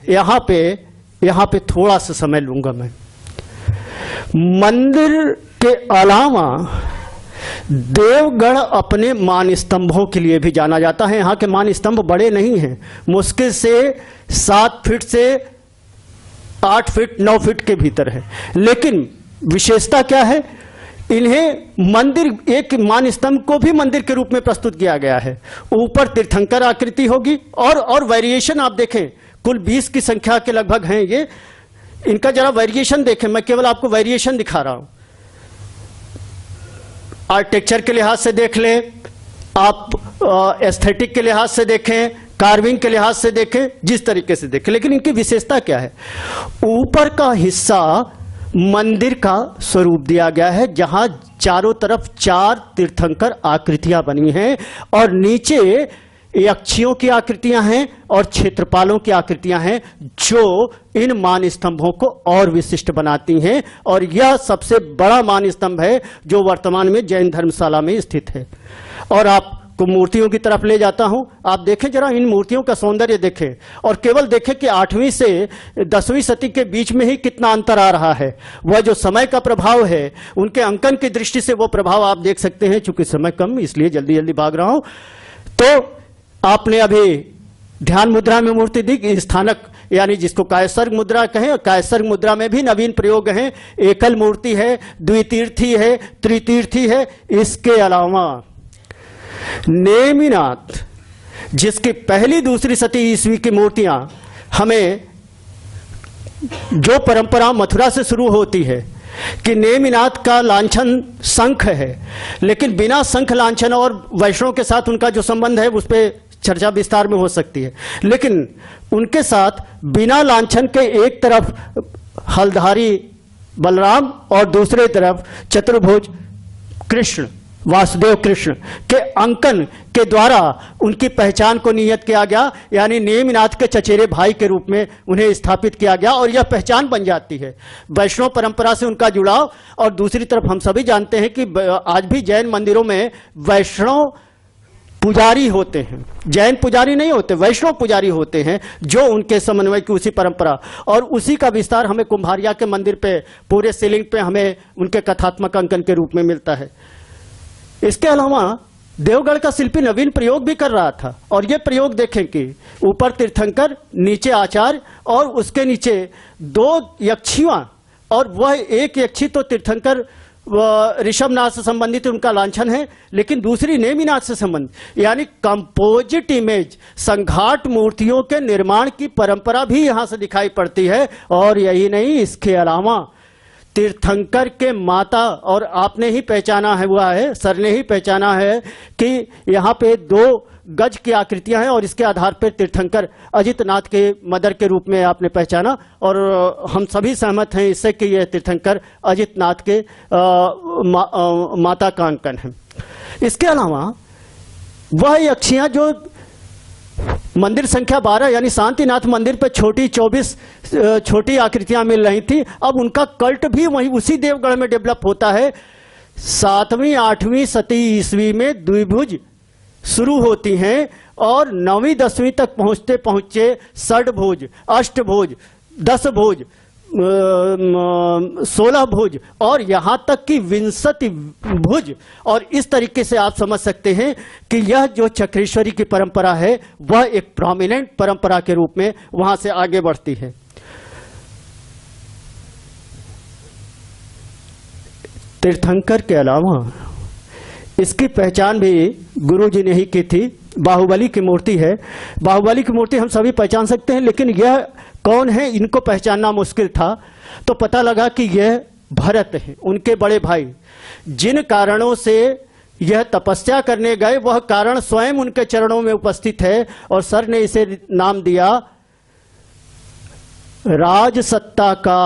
यहाँ पे थोड़ा सा समय लूंगा मैं। मंदिर के अलावा देवगढ़ अपने मान स्तंभों के लिए भी जाना जाता है। यहाँ के मान स्तंभ बड़े नहीं हैं, मुश्किल से 7 फीट से 8 फीट 9 फीट के भीतर है, लेकिन विशेषता क्या है, इन्हें मंदिर, एक मान स्तंभ को भी मंदिर के रूप में प्रस्तुत किया गया है। ऊपर तीर्थंकर आकृति होगी और वेरिएशन आप देखें, कुल 20 की संख्या के लगभग हैं ये। इनका जरा वेरिएशन देखें, मैं केवल आपको वेरिएशन दिखा रहा हूं। आर्किटेक्चर के लिहाज से देख लें आप, एस्थेटिक के लिहाज से देखें, कार्विंग के लिहाज से देखें, जिस तरीके से देखें, लेकिन इनकी विशेषता क्या है, ऊपर का हिस्सा मंदिर का स्वरूप दिया गया है, जहां चारों तरफ 4 तीर्थंकर आकृतियां बनी हैं, और नीचे यक्षियों की आकृतियां हैं और क्षेत्रपालों की आकृतियां हैं, जो इन मान स्तंभों को और विशिष्ट बनाती हैं। और यह सबसे बड़ा मान स्तंभ है जो वर्तमान में जैन धर्मशाला में स्थित है। और आपको मूर्तियों की तरफ ले जाता हूं, आप देखें जरा इन मूर्तियों का सौंदर्य देखें, और केवल देखें कि 8वीं से 10वीं सदी के बीच में ही कितना अंतर आ रहा है। वह जो समय का प्रभाव है, उनके अंकन की दृष्टि से वो प्रभाव आप देख सकते हैं। चूंकि समय कम, इसलिए जल्दी जल्दी भाग रहा हूं। तो आपने अभी ध्यान मुद्रा में मूर्ति दी, स्थानक यानी जिसको कायसर्ग मुद्रा कहें, कायसर्ग मुद्रा में भी नवीन प्रयोग हैं। एकल मूर्ति है, द्वितीर्थी है, त्रितीर्थी है। इसके अलावा नेमिनाथ, जिसकी पहली दूसरी शती ईस्वी की मूर्तियां, हमें जो परंपरा मथुरा से शुरू होती है कि नेमिनाथ का लांछन शंख है, लेकिन बिना शंख लांछन, और वैष्णव के साथ उनका जो संबंध है उस पर चर्चा विस्तार में हो सकती है, लेकिन उनके साथ बिना लांछन के एक तरफ हलधारी बलराम और दूसरे तरफ चतुर्भुज कृष्ण, वासुदेव कृष्ण के अंकन के द्वारा उनकी पहचान को नियत किया गया, यानी नेमिनाथ के चचेरे भाई के रूप में उन्हें स्थापित किया गया, और यह पहचान बन जाती है वैष्णव परंपरा से उनका जुड़ाव। और दूसरी तरफ हम सभी जानते हैं कि आज भी जैन मंदिरों में वैष्णव पुजारी होते हैं, जैन पुजारी नहीं होते, वैष्णव पुजारी होते हैं, जो उनके समन्वय की उसी परंपरा, और उसी का विस्तार हमें कुम्भारिया के मंदिर पे पूरे सीलिंग पे हमें उनके कथात्मक अंकन के रूप में मिलता है। इसके अलावा देवगढ़ का शिल्पी नवीन प्रयोग भी कर रहा था, और यह प्रयोग देखें कि ऊपर तीर्थंकर, नीचे आचार्य, और उसके नीचे 2 यक्षियां, और वह एक यक्षी तो तीर्थंकर ऋषभनाथ से संबंधित उनका लांछन है, लेकिन दूसरी नेमिनाथ से संबंधित, यानी कंपोजिट इमेज, संघाट मूर्तियों के निर्माण की परंपरा भी यहां से दिखाई पड़ती है। और यही नहीं, इसके अलावा तीर्थंकर के माता, और आपने ही पहचाना है, हुआ है, सर ने ही पहचाना है कि यहाँ पे 2 गज की आकृतियां हैं, और इसके आधार पर तीर्थंकर अजितनाथ के मदर के रूप में आपने पहचाना, और हम सभी सहमत हैं इससे कि यह तीर्थंकर अजितनाथ के माता का अंकन है। इसके अलावा वह यक्षियां जो मंदिर संख्या 12 यानी शांतिनाथ मंदिर पर छोटी 24 छोटी आकृतियां मिल रही थी, अब उनका कल्ट भी वहीं उसी देवगढ़ में डेवलप होता है। 7वीं 8वीं शती ईस्वी में द्विभुज शुरू होती हैं, और 9वीं 10वीं तक पहुंचते पहुंचे षडभुज, अष्टभुज, 10 भुज, 16 भुज और यहां तक कि 20 भुज, और इस तरीके से आप समझ सकते हैं कि यह जो चक्रेश्वरी की परंपरा है वह एक प्रोमिनेंट परंपरा के रूप में वहां से आगे बढ़ती है। तीर्थंकर के अलावा इसकी पहचान भी गुरु जी ने ही की थी। बाहुबली की मूर्ति है, बाहुबली की मूर्ति हम सभी पहचान सकते हैं, लेकिन यह कौन है इनको पहचानना मुश्किल था। तो पता लगा कि यह भरत है, उनके बड़े भाई। जिन कारणों से यह तपस्या करने गए वह कारण स्वयं उनके चरणों में उपस्थित है, और सर ने इसे नाम दिया राज सत्ता का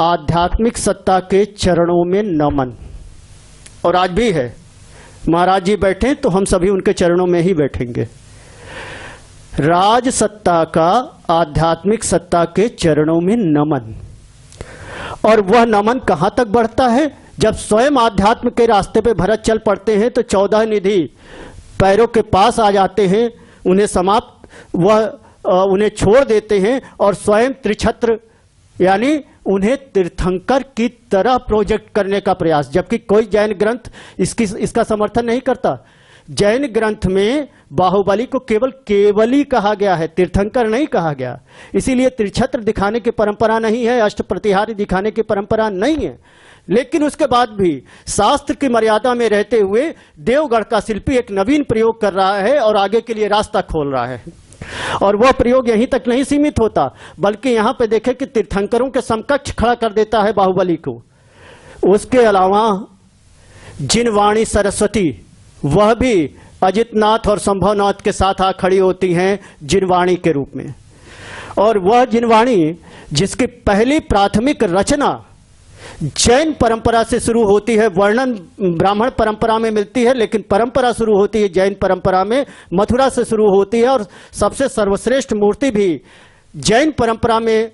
आध्यात्मिक सत्ता के चरणों में नमन। और आज भी है, महाराज जी बैठे तो हम सभी उनके चरणों में ही बैठेंगे। राज सत्ता का आध्यात्मिक सत्ता के चरणों में नमन। और वह नमन कहां तक बढ़ता है? जब स्वयं आध्यात्म के रास्ते पे भरत चल पड़ते हैं तो 14 निधि पैरों के पास आ जाते हैं, उन्हें छोड़ देते हैं और स्वयं त्रिछत्र यानी उन्हें तीर्थंकर की तरह प्रोजेक्ट करने का प्रयास, जबकि कोई जैन ग्रंथ इसका समर्थन नहीं करता। जैन ग्रंथ में बाहुबली को केवल केवली कहा गया है, तीर्थंकर नहीं कहा गया। इसीलिए त्रिछत्र दिखाने की परंपरा नहीं है, अष्टप्रतिहारी दिखाने की परंपरा नहीं है। लेकिन उसके बाद भी शास्त्र की मर्यादा में रहते हुए देवगढ़ का शिल्पी एक नवीन प्रयोग कर रहा है और आगे के लिए रास्ता खोल रहा है। और वह प्रयोग यहीं तक नहीं सीमित होता, बल्कि यहां पे देखें कि तीर्थंकरों के समकक्ष खड़ा कर देता है बाहुबली को। उसके अलावा जिनवाणी सरस्वती, वह भी अजितनाथ और संभवनाथ के साथ आ खड़ी होती हैं जिनवाणी के रूप में। और वह जिनवाणी जिसकी पहली प्राथमिक रचना जैन परंपरा से शुरू होती है, वर्णन ब्राह्मण परंपरा में मिलती है, लेकिन परंपरा शुरू होती है जैन परंपरा में, मथुरा से शुरू होती है। और सबसे सर्वश्रेष्ठ मूर्ति भी जैन परंपरा में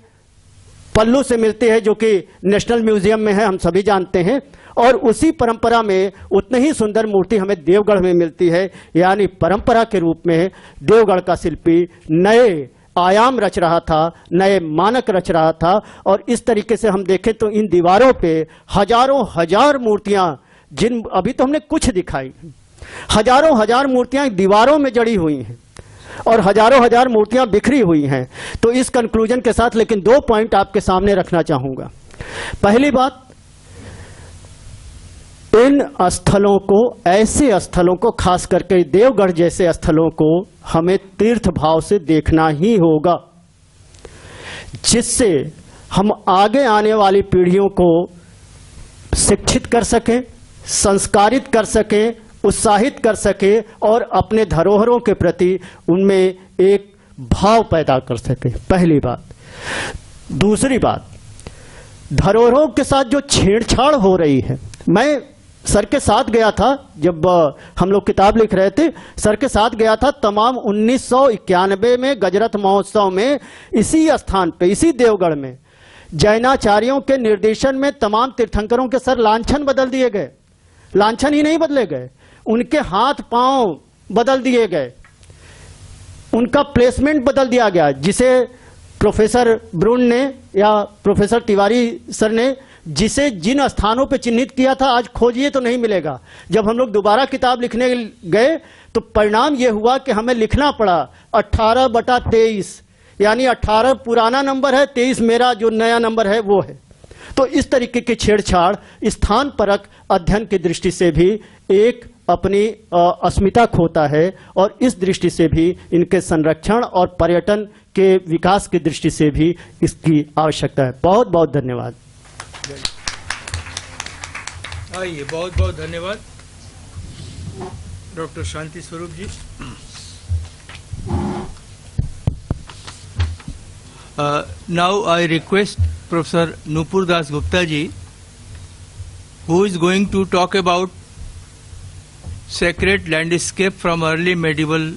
पल्लू से मिलती है, जो कि नेशनल म्यूजियम में है, हम सभी जानते हैं। और उसी परंपरा में उतनी ही सुंदर मूर्ति हमें देवगढ़ में मिलती है। यानी परंपरा के रूप में देवगढ़ का शिल्पी नए आयाम रच रहा था, नए मानक रच रहा था। और इस तरीके से हम देखें तो इन दीवारों पे हजारों हजार मूर्तियां, जिन अभी तो हमने कुछ दिखाई, हजारों हजार मूर्तियां दीवारों में जड़ी हुई हैं और हजारों हजार मूर्तियां बिखरी हुई हैं। तो इस कंक्लूजन के साथ लेकिन 2 पॉइंट आपके सामने रखना चाहूंगा। पहली बात, इन स्थलों को, ऐसे स्थलों को, खास करके देवगढ़ जैसे स्थलों को हमें तीर्थ भाव से देखना ही होगा, जिससे हम आगे आने वाली पीढ़ियों को शिक्षित कर सकें, संस्कारित कर सकें, उत्साहित कर सकें और अपने धरोहरों के प्रति उनमें एक भाव पैदा कर सकें। पहली बात। दूसरी बात, धरोहरों के साथ जो छेड़छाड़ हो रही है, मैं सर के साथ गया था जब हम लोग किताब लिख रहे थे, सर के साथ गया था तमाम 1991 में गजरथ महोत्सव में, इसी स्थान पे, इसी देवगढ़ में जैनाचार्यों के निर्देशन में तमाम तीर्थंकरों के सर लांछन बदल दिए गए। लांछन ही नहीं बदले गए, उनके हाथ पांव बदल दिए गए, उनका प्लेसमेंट बदल दिया गया, जिसे प्रोफेसर ब्रून ने या प्रोफेसर तिवारी सर ने जिसे जिन स्थानों पे चिन्हित किया था, आज खोजिए तो नहीं मिलेगा। जब हम लोग दोबारा किताब लिखने गए तो परिणाम यह हुआ कि हमें लिखना पड़ा 18/23, यानी 18 पुराना नंबर है, 23 मेरा जो नया नंबर है वो है। तो इस तरीके की छेड़छाड़ स्थान परक अध्ययन की दृष्टि से भी एक अपनी अस्मिता खोता है, और इस दृष्टि से भी इनके संरक्षण और पर्यटन के विकास की दृष्टि से भी इसकी आवश्यकता है। बहुत बहुत धन्यवाद। आइए, बहुत बहुत धन्यवाद doctor Shanti Swaroop ji. Now I request professor Nupur Das Gupta ji, who is going to talk about sacred landscape from early medieval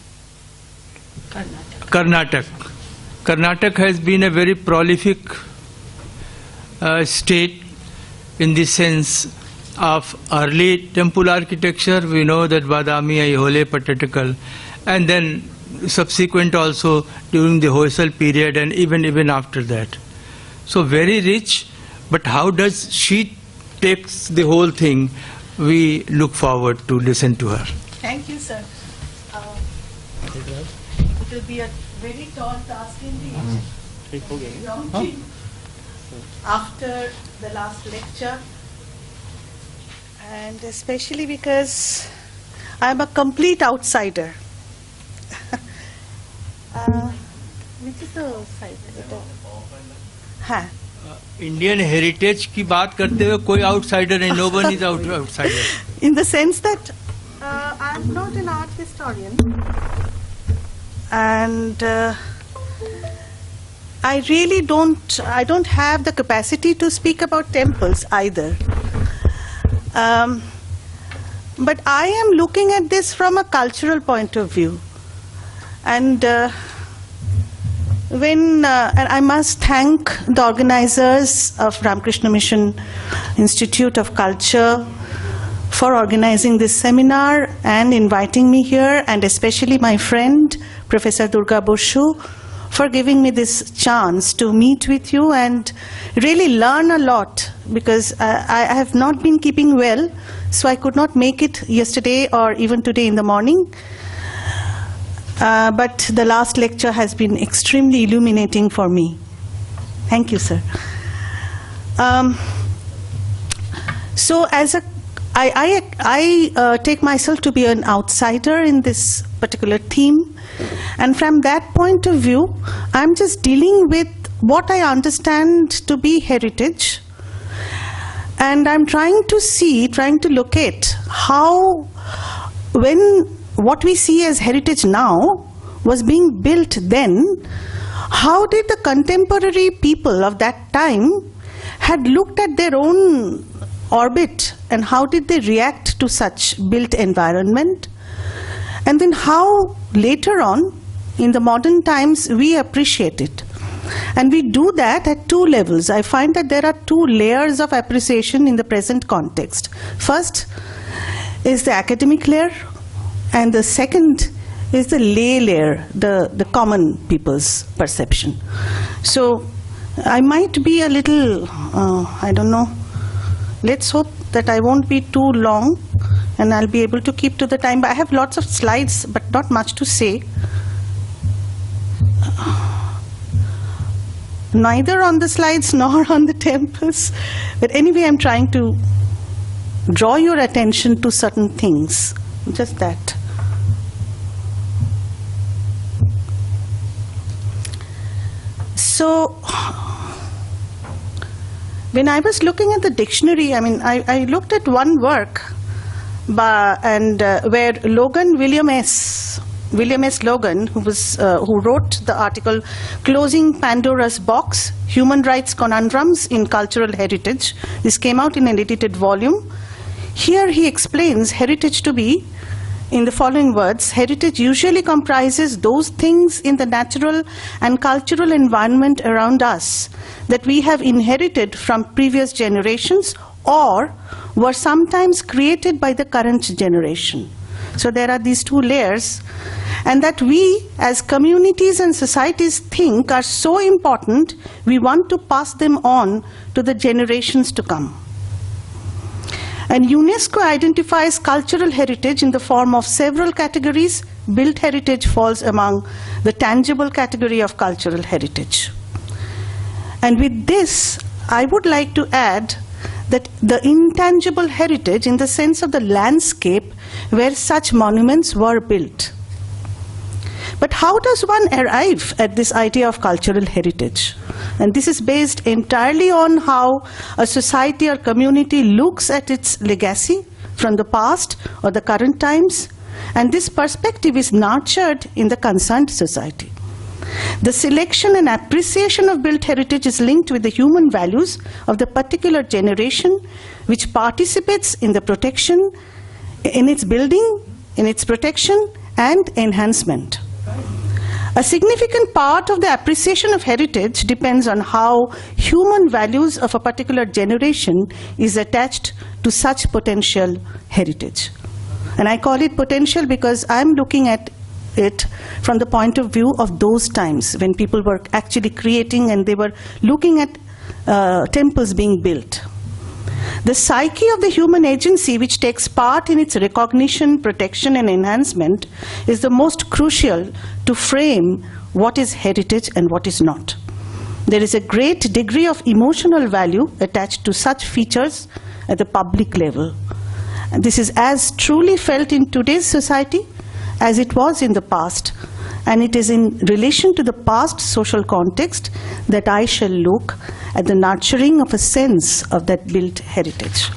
Karnataka. Karnataka has been a very prolific state in the sense of early temple architecture. We know that Badami, Aihole, Pattatakal, and then subsequent also during the Hoysal period and even after that. so very rich, but how does she takes the whole thing? We look forward to listen to her. Thank you, sir. It will be a very tall task indeed. Launching after the last lecture, and especially because I'm a complete outsider. Which is the outsider? हाँ. Indian heritage की बात करते हुए कोई outsider नहीं, no one is outsider. In the sense that I'm not an art historian, and I really don't have the capacity to speak about temples either. But I am looking at this from a cultural point of view. And and I must thank the organizers of Ramakrishna Mission Institute of Culture for organizing this seminar and inviting me here, and especially my friend, Professor Durga Bosu, for giving me this chance to meet with you and really learn a lot, because I have not been keeping well, so I could not make it yesterday or even today in the morning. But the last lecture has been extremely illuminating for me. Thank you, sir. So as I take myself to be an outsider in this particular theme, and from that point of view, I'm just dealing with what I understand to be heritage, and I'm trying to locate how, when what we see as heritage now was being built then, how did the contemporary people of that time had looked at their own orbit, and how did they react to such built environment, and then how later on in the modern times we appreciate it. And we do that at two levels. I find that there are two layers of appreciation in the present context. First is the academic layer, and the second is the lay layer, the common people's perception. So I might be a little, I don't know, let's hope that I won't be too long and I'll be able to keep to the time. But I have lots of slides, but not much to say. Neither on the slides nor on the temples. But anyway, I'm trying to draw your attention to certain things. Just that. So, when I was looking at the dictionary, I mean, I looked at one work where William S. Logan, who wrote the article Closing Pandora's Box, Human Rights Conundrums in Cultural Heritage. This came out in an edited volume. Here he explains heritage to be, in the following words: heritage usually comprises those things in the natural and cultural environment around us that we have inherited from previous generations or were sometimes created by the current generation. So there are these two layers, and that we as communities and societies think are so important, we want to pass them on to the generations to come. And UNESCO identifies cultural heritage in the form of several categories. Built heritage falls among the tangible category of cultural heritage. And with this, I would like to add that the intangible heritage in the sense of the landscape where such monuments were built. But how does one arrive at this idea of cultural heritage? And this is based entirely on how a society or community looks at its legacy from the past or the current times, and this perspective is nurtured in the concerned society. The selection and appreciation of built heritage is linked with the human values of the particular generation, which participates in the protection, in its building, in its protection and enhancement. A significant part of the appreciation of heritage depends on how human values of a particular generation is attached to such potential heritage. And I call it potential because I'm looking at it from the point of view of those times when people were actually creating and they were looking at temples being built. The psyche of the human agency which takes part in its recognition, protection and enhancement is the most crucial to frame what is heritage and what is not. There is a great degree of emotional value attached to such features at the public level. And this is as truly felt in today's society as it was in the past. And it is in relation to the past social context that I shall look at the nurturing of a sense of that built heritage.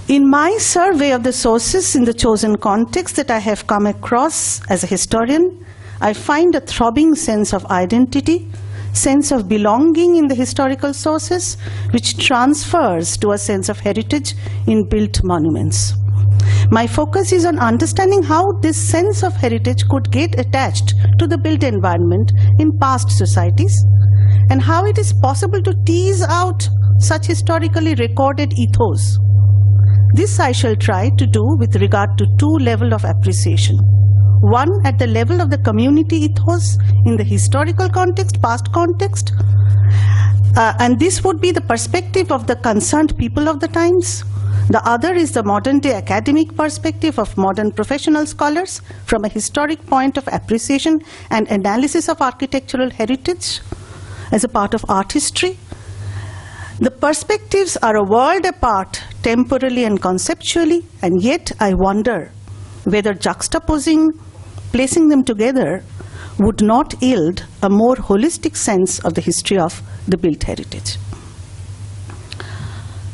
In my survey of the sources in the chosen context that I have come across as a historian, I find a throbbing sense of identity, sense of belonging in the historical sources, which transfers to a sense of heritage in built monuments. My focus is on understanding how this sense of heritage could get attached to the built environment in past societies, and how it is possible to tease out such historically recorded ethos. This I shall try to do with regard to two levels of appreciation. One at the level of the community ethos in the historical context, past context, and this would be the perspective of the concerned people of the times. The other is the modern-day academic perspective of modern professional scholars from a historic point of appreciation and analysis of architectural heritage as a part of art history. The perspectives are a world apart temporally and conceptually, and yet I wonder whether juxtaposing, placing them together would not yield a more holistic sense of the history of the built heritage.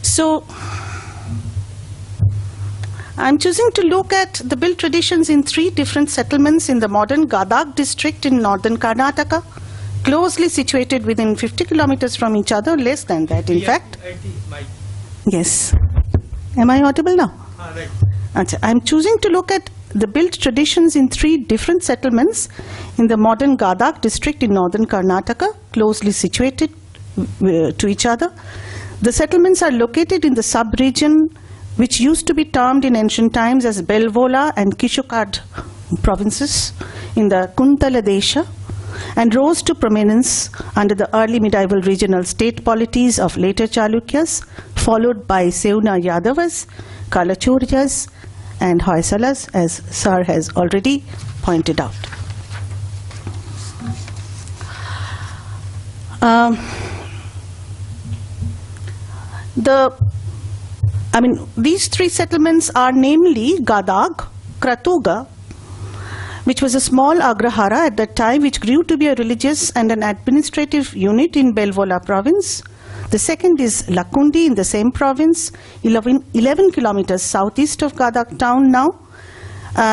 So, I'm choosing to look at the built traditions in three different settlements in the modern Gadag district in northern Karnataka, closely situated within 50 kilometers from each other, less than that in fact. Yes. Am I audible now? Right. I'm choosing to look at the built traditions in three different settlements in the modern Gadag district in northern Karnataka, closely situated to each other. The settlements are located in the sub-region which used to be termed in ancient times as Belvola and Kishukad provinces in the Kuntala Desha, and rose to prominence under the early medieval regional state polities of later Chalukyas, followed by Sevna Yadavas, Kalachuryas, and Hoysalas, as Sir has already pointed out. These three settlements are namely Gadag, Kratuga, which was a small agrahara at that time, which grew to be a religious and an administrative unit in Belvola province. The second is Lakundi in the same province, 11 kilometers southeast of Gadag town now.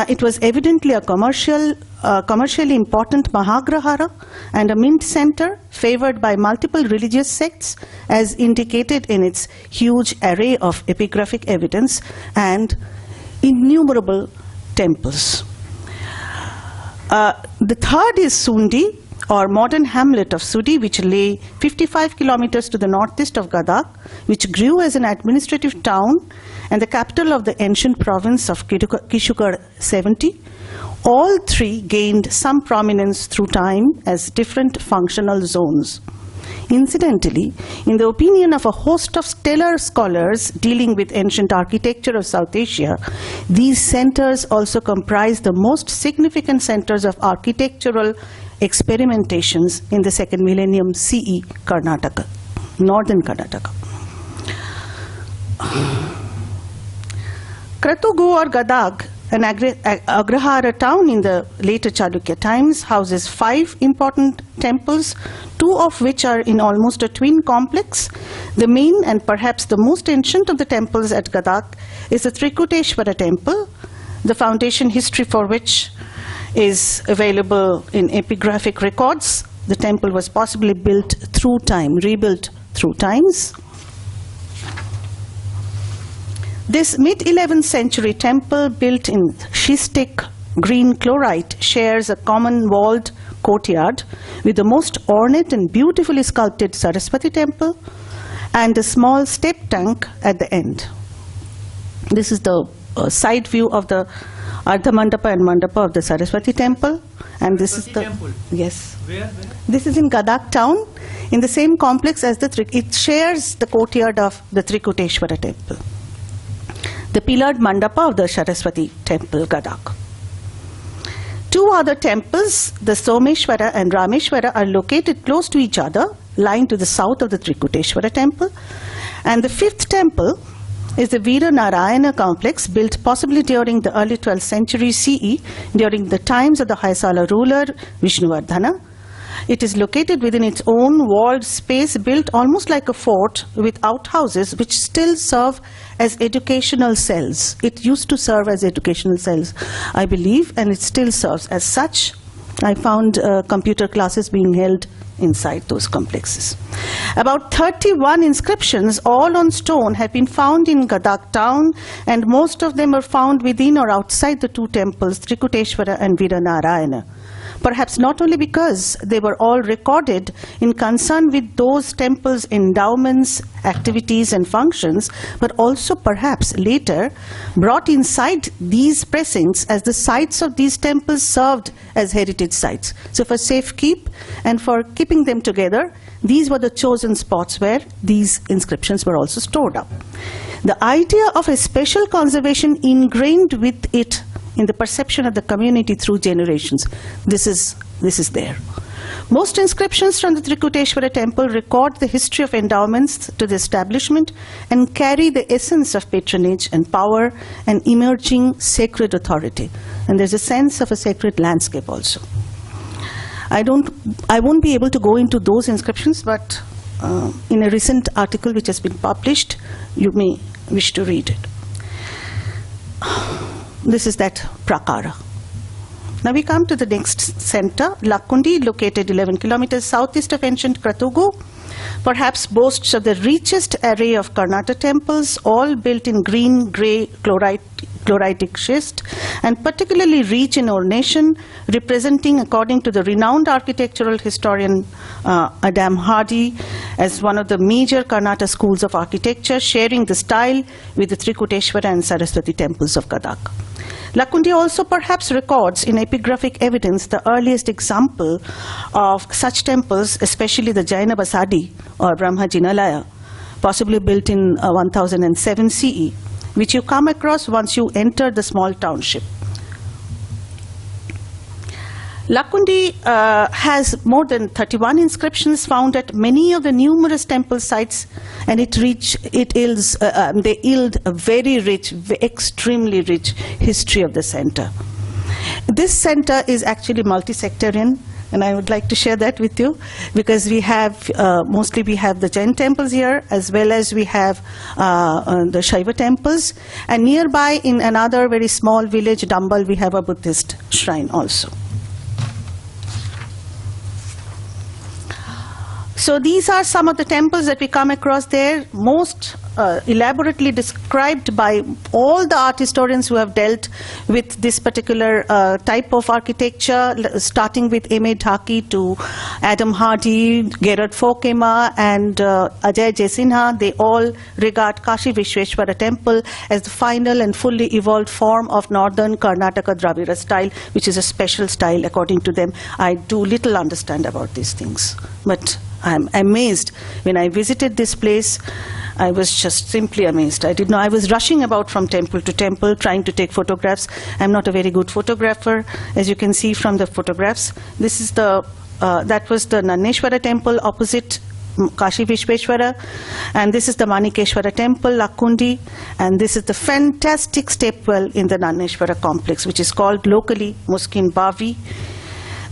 It was evidently a commercially important Mahagrahara and a mint center favored by multiple religious sects, as indicated in its huge array of epigraphic evidence and innumerable temples. The third is Sundi, or modern hamlet of Sudi, which lay 55 kilometers to the northeast of Gadag, which grew as an administrative town and the capital of the ancient province of Kishukar 70. All three gained some prominence through time as different functional zones. Incidentally, in the opinion of a host of stellar scholars dealing with ancient architecture of South Asia, these centers also comprise the most significant centers of architectural experimentations in the second millennium CE Karnataka, northern Karnataka. Kratugu or Gadag, an agrahara town in the later Chalukya times, houses 5 important temples, 2 of which are in almost a twin complex. The main and perhaps the most ancient of the temples at Gadag is the Trikuteshwara temple, the foundation history for which is available in epigraphic records. The temple was possibly built through time, rebuilt through times. This mid-11th century temple, built in schistic green chlorite, shares a common walled courtyard with the most ornate and beautifully sculpted Saraswati temple and a small step tank at the end. This is the side view of the Ardha Mandapa and Mandapa of the Saraswati temple, and this is the temple. Yes. Where? This is in Gadag town. in the same complex as it shares the courtyard of the Trikuteshwara temple, the pillared mandapa of the Saraswati temple, Gadak. Two other temples, the Someshwara and Rameshwara, are located close to each other, lying to the south of the Trikuteshwara temple. And the fifth temple is the Veera Narayana complex, built possibly during the early 12th century CE, during the times of the Hoysala ruler Vishnuvardhana. It is located within its own walled space, built almost like a fort, with outhouses which still serve as educational cells. It used to serve as educational cells, I believe, and it still serves as such. I found computer classes being held inside those complexes. About 31 inscriptions, all on stone, have been found in Gadak town, and most of them are found within or outside the two temples, Trikuteshwara and Veera Narayana. Perhaps not only because they were all recorded in concern with those temples' endowments, activities and functions, but also perhaps later brought inside these precincts as the sites of these temples served as heritage sites. So for safekeep and for keeping them together, these were the chosen spots where these inscriptions were also stored up. The idea of a special conservation ingrained with it in the perception of the community through generations. This is there. Most inscriptions from the Trikuteshwara temple record the history of endowments to the establishment and carry the essence of patronage and power and emerging sacred authority. And there's a sense of a sacred landscape also. I won't be able to go into those inscriptions, but in a recent article which has been published, you may wish to read it. This is that prakara. Now we come to the next center, Lakkundi, located 11 kilometers southeast of ancient Kratugu, perhaps boasts of the richest array of Karnataka temples, all built in green-grey chloritic schist, and particularly rich in ornation, representing, according to the renowned architectural historian Adam Hardy, as one of the major Karnataka schools of architecture, sharing the style with the Trikuteshwara and Saraswati temples of Gadak. Lakkundi also perhaps records in epigraphic evidence the earliest example of such temples, especially the Jaina Basadi or Brahma Jinalaya, possibly built in 1007 CE, which you come across once you enter the small township. Lakkundi has more than 31 inscriptions found at many of the numerous temple sites, and they yield a very rich, extremely rich history of the center. This center is actually multi-sectarian, and I would like to share that with you, because we have, mostly we have the Jain temples here, as well as we have the Shaiva temples, and nearby in another very small village, Dambal, we have a Buddhist shrine also. So these are some of the temples that we come across there, most elaborately described by all the art historians who have dealt with this particular type of architecture, starting with M.A. Dhaki to Adam Hardy, Gerard Fokema, and Ajay Jaisinha. They all regard Kashi Vishweshwara temple as the final and fully evolved form of northern Karnataka Dravida style, which is a special style according to them. I do little understand about these things, but I'm amazed. When I visited this place, I was just simply amazed. I didn't know. I was rushing about from temple to temple, trying to take photographs. I'm not a very good photographer, as you can see from the photographs. This is that was the Nanneshwara temple opposite Kashi Vishweshwara, and this is the Manikeshwara temple, Lakkundi, and this is the fantastic stepwell in the Nanneshwara complex, which is called locally Muskin Bavi.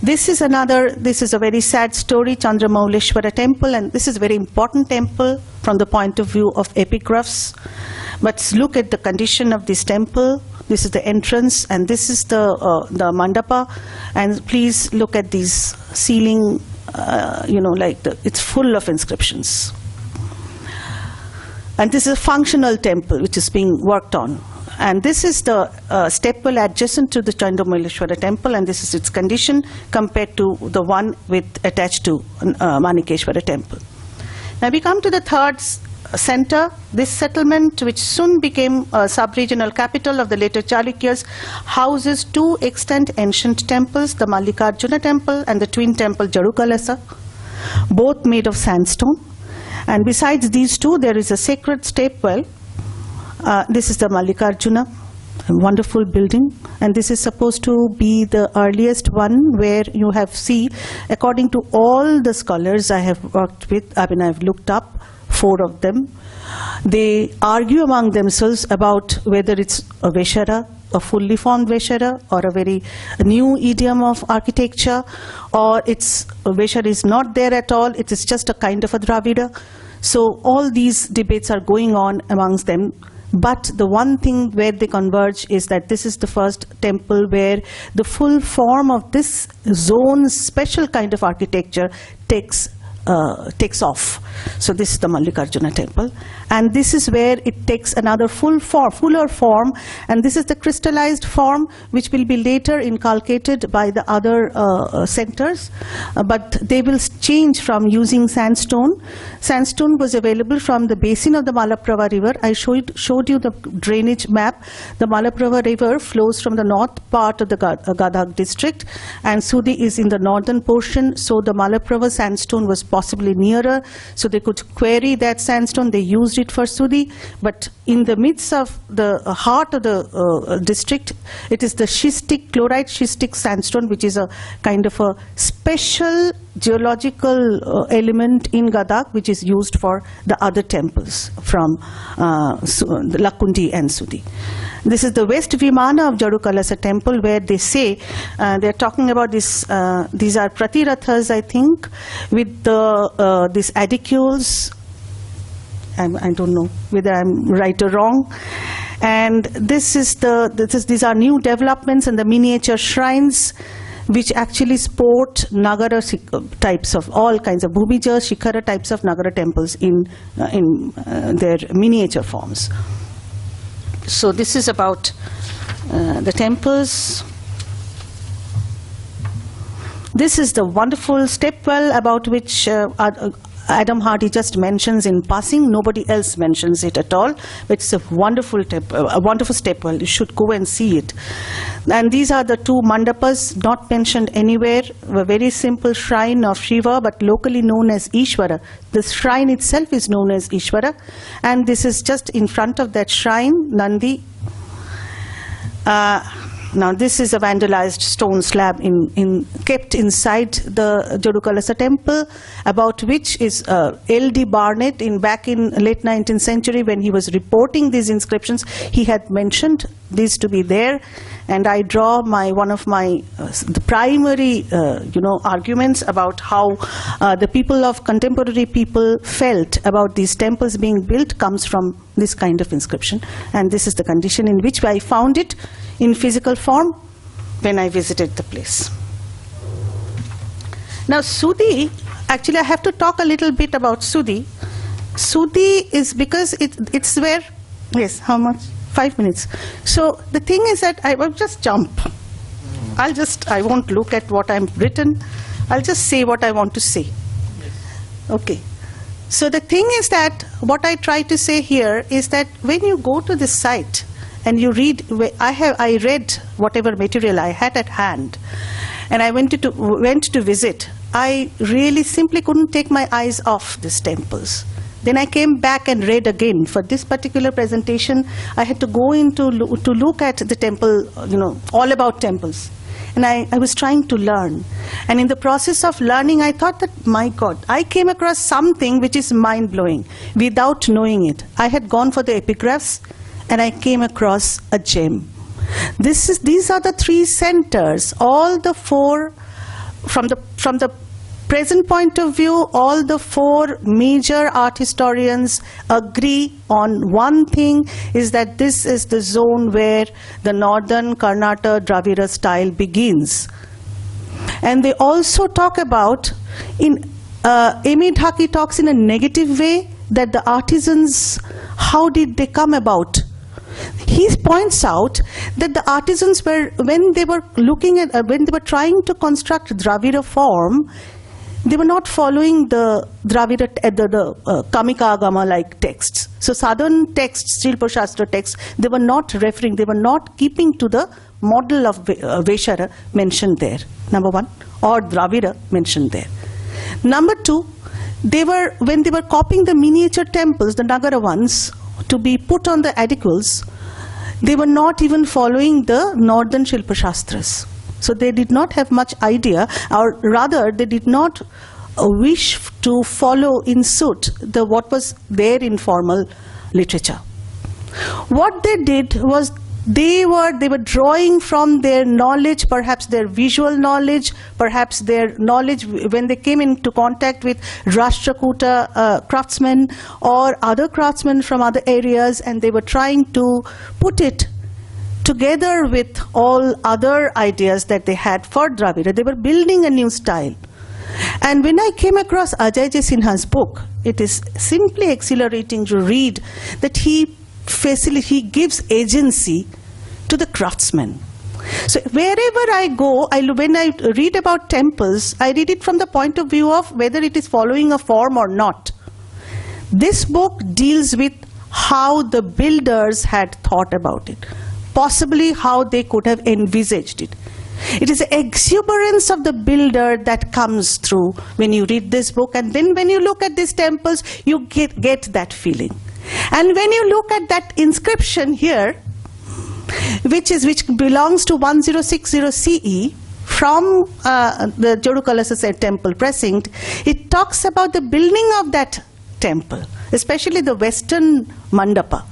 This is a very sad story, Chandramauleshwara temple, and this is a very important temple from the point of view of epigraphs. But look at the condition of this temple. This is the entrance, and this is the mandapa. And please look at these ceiling, it's full of inscriptions. And this is a functional temple which is being worked on. And this is the stepwell adjacent to the Chandramauleshwara temple, and this is its condition compared to the one attached to Manikeshwara temple. Now we come to the third center. This settlement, which soon became a sub-regional capital of the later Chalukyas, houses two extant ancient temples, the Mallikarjuna temple and the twin temple Jarukalasa. both made of sandstone. And besides these two, there is a sacred stepwell. This is the Mallikarjuna, a wonderful building, and this is supposed to be the earliest one where you have according to all the scholars I have worked with, I've looked up 4 of them. They argue among themselves about whether it's a Veshara, a fully formed Veshara, or a very new idiom of architecture, or Veshara is not there at all, it is just a kind of a Dravida. So all these debates are going on amongst them. But the one thing where they converge is that this is the first temple where the full form of this zone's special kind of architecture takes off. So this is the Mallikarjuna temple, and this is where it takes another fuller form, and this is the crystallized form which will be later inculcated by the other centers, but they will change from using sandstone. Sandstone was available from the basin of the Malaprava river. I showed you the drainage map. The Malaprava river flows from the north part of the Gadag district, and Sudi is in the northern portion, so the Malaprava sandstone was possibly nearer, so they could quarry that sandstone. They used it for Sudi, but in the midst of the heart of the district, it is the chloride schistic sandstone, which is a kind of a special geological element in Gadag, which is used for the other temples from Lakkundi and Sudi. This is the West Vimana of Jadukalasa temple, where they say, they're talking about this, these are Pratirathas, I think, with these adicules. I don't know whether I'm right or wrong. And these are new developments and the miniature shrines, which actually sport Nagara types of all kinds of Bhumija, Shikhara types of Nagara temples in their miniature forms. So this is about the temples. This is the wonderful stepwell about which Adam Hardy just mentions in passing. Nobody else mentions it at all. But it's a wonderful stepwell. You should go and see it. And these are the 2 mandapas not mentioned anywhere. A very simple shrine of Shiva, but locally known as Ishvara. The shrine itself is known as Ishvara. And this is just in front of that shrine, Nandi. Now this is a vandalized stone slab kept inside the Jadukalasa temple, about which is L.D. Barnett back in late 19th century, when he was reporting these inscriptions, he had mentioned these to be there. And I draw one of my the primary arguments about how the people of contemporary people felt about these temples being built comes from this kind of inscription. And this is the condition in which I found it in physical form when I visited the place. Now Sudi, actually I have to talk a little bit about Sudi. Sudi is because it's where, yes, how much? 5 minutes. So the thing is that I will just jump. I won't look at what I've written. I'll just say what I want to say. Okay. So the thing is that what I try to say here is that when you go to this site and you read, I read whatever material I had at hand, and I went to visit, I really simply couldn't take my eyes off these temples. Then I came back and read again. For this particular presentation, I had to go to look at the temple, all about temples. And I was trying to learn. And in the process of learning, I thought that, my God, I came across something which is mind-blowing without knowing it. I had gone for the epigraphs, and I came across a gem. These are the 3 centers, all the 4, from the present point of view, all the 4 major art historians agree on one thing, is that this is the zone where the northern Karnataka Dravida style begins. And they also talk about, Amy Dhaki talks in a negative way, that the artisans, how did they come about? He points out that the artisans were, when they were trying to construct Dravida form, they were not following the Dravida, the Kamika Agama-like texts. So southern texts, Shilpa Shastra texts, they were not keeping to the model of Veshara mentioned there, number 1, or Dravida mentioned there. Number two, when they were copying the miniature temples, the Nagara ones, to be put on the edifices, they were not even following the northern Shilpa Shastras. So they did not have much idea, or rather they did not wish to follow in suit what was there in formal literature. What they did was they were drawing from their knowledge, perhaps their visual knowledge, perhaps their knowledge when they came into contact with Rashtrakuta craftsmen or other craftsmen from other areas, and they were trying to put it together with all other ideas that they had for Dravida. They were building a new style. And when I came across Ajay J. Sinha's book, it is simply exhilarating to read that he gives agency to the craftsmen. So wherever I go, when I read about temples, I read it from the point of view of whether it is following a form or not. This book deals with how the builders had thought about it, possibly how they could have envisaged it. It is the exuberance of the builder that comes through when you read this book, and then when you look at these temples, you get that feeling. And when you look at that inscription here, which belongs to 1060 CE from the Jodukalasa temple precinct, it talks about the building of that temple, especially the western mandapa,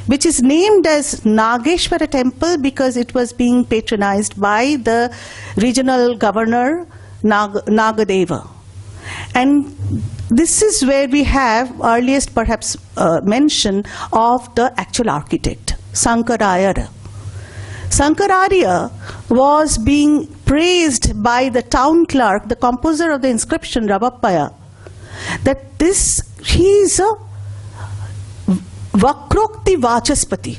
which is named as Nageshwara temple because it was being patronized by the regional governor Nagadeva. And this is where we have earliest perhaps mention of the actual architect, Sankarayara. Sankararya was being praised by the town clerk, the composer of the inscription, Ravappaya, that he is a Vakrokti Vachaspati.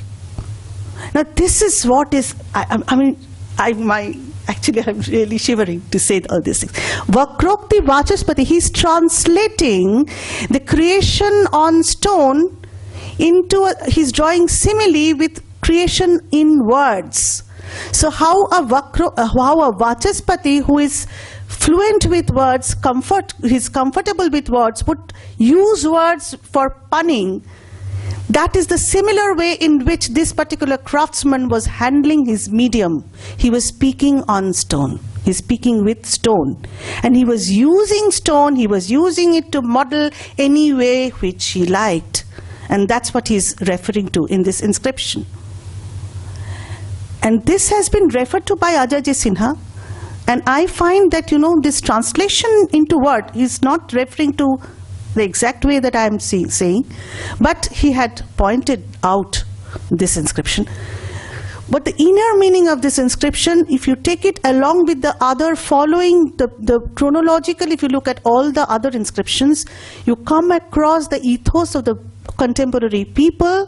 Now this is what is, actually I'm really shivering to say all these things. Vakrokti Vachaspati, he's translating the creation on stone into, he's drawing simile with creation in words. So how a Vachaspati who is fluent with words, he's comfortable with words, would use words for punning. That is the similar way in which this particular craftsman was handling his medium. He was speaking on stone. He's speaking with stone. And he was using stone, he was using it to model any way which he liked. And that's what he's referring to in this inscription. And this has been referred to by Ajay J. Sinha. And I find that, this translation into word is not referring to the exact way that I am saying, but he had pointed out this inscription. But the inner meaning of this inscription, if you take it along with the other following the chronological, if you look at all the other inscriptions, you come across the ethos of the contemporary people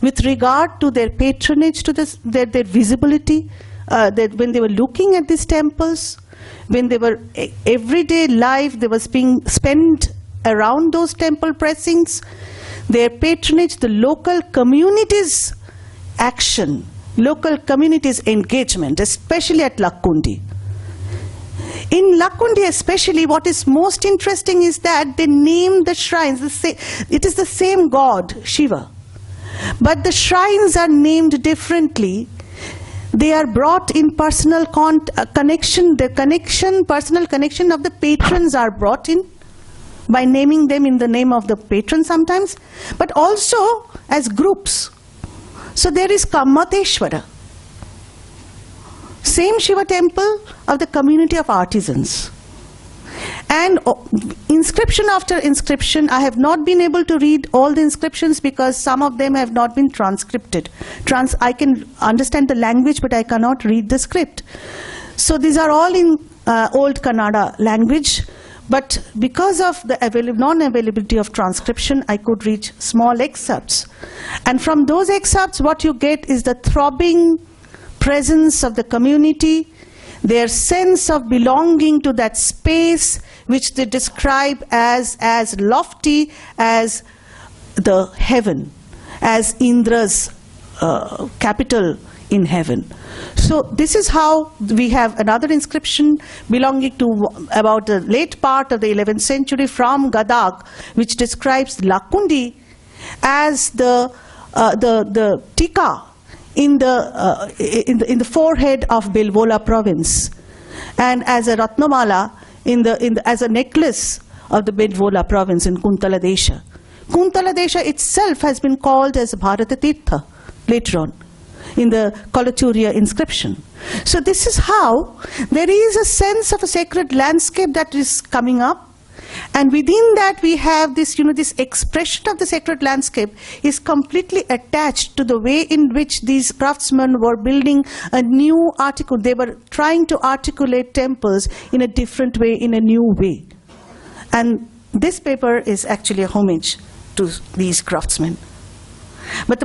with regard to their patronage, to their visibility, that when they were looking at these temples, when they were everyday life, they was being spent around those temple precincts, their patronage, the local community's action, local community's engagement, especially at Lakkundi. In Lakkundi especially, what is most interesting is that they name the shrines, it is the same god, Shiva, but the shrines are named differently. They are brought in personal connection, personal connection of the patrons are brought in, by naming them in the name of the patron sometimes, but also as groups. So there is Kammateshwara, same Shiva temple of the community of artisans. And inscription after inscription, I have not been able to read all the inscriptions because some of them have not been transcripted. I can understand the language, but I cannot read the script. So these are all in Old Kannada language. But because of the non-availability of transcription, I could read small excerpts. And from those excerpts, what you get is the throbbing presence of the community, their sense of belonging to that space, which they describe as lofty as the heaven, as Indra's capital in heaven. So this is how we have another inscription belonging to about the late part of the 11th century from Gadag, which describes Lakundi as the tika in the forehead of Bilvola province, and as a Ratnamala as a necklace of the Bilvola province in Kuntala Desha. Kuntala Desha itself has been called as Bharata Tirtha later on in the Kolaturia inscription. So this is how there is a sense of a sacred landscape that is coming up, and within that we have this, this expression of the sacred landscape is completely attached to the way in which these craftsmen were building a new they were trying to articulate temples in a different way, in a new way. And this paper is actually a homage to these craftsmen. But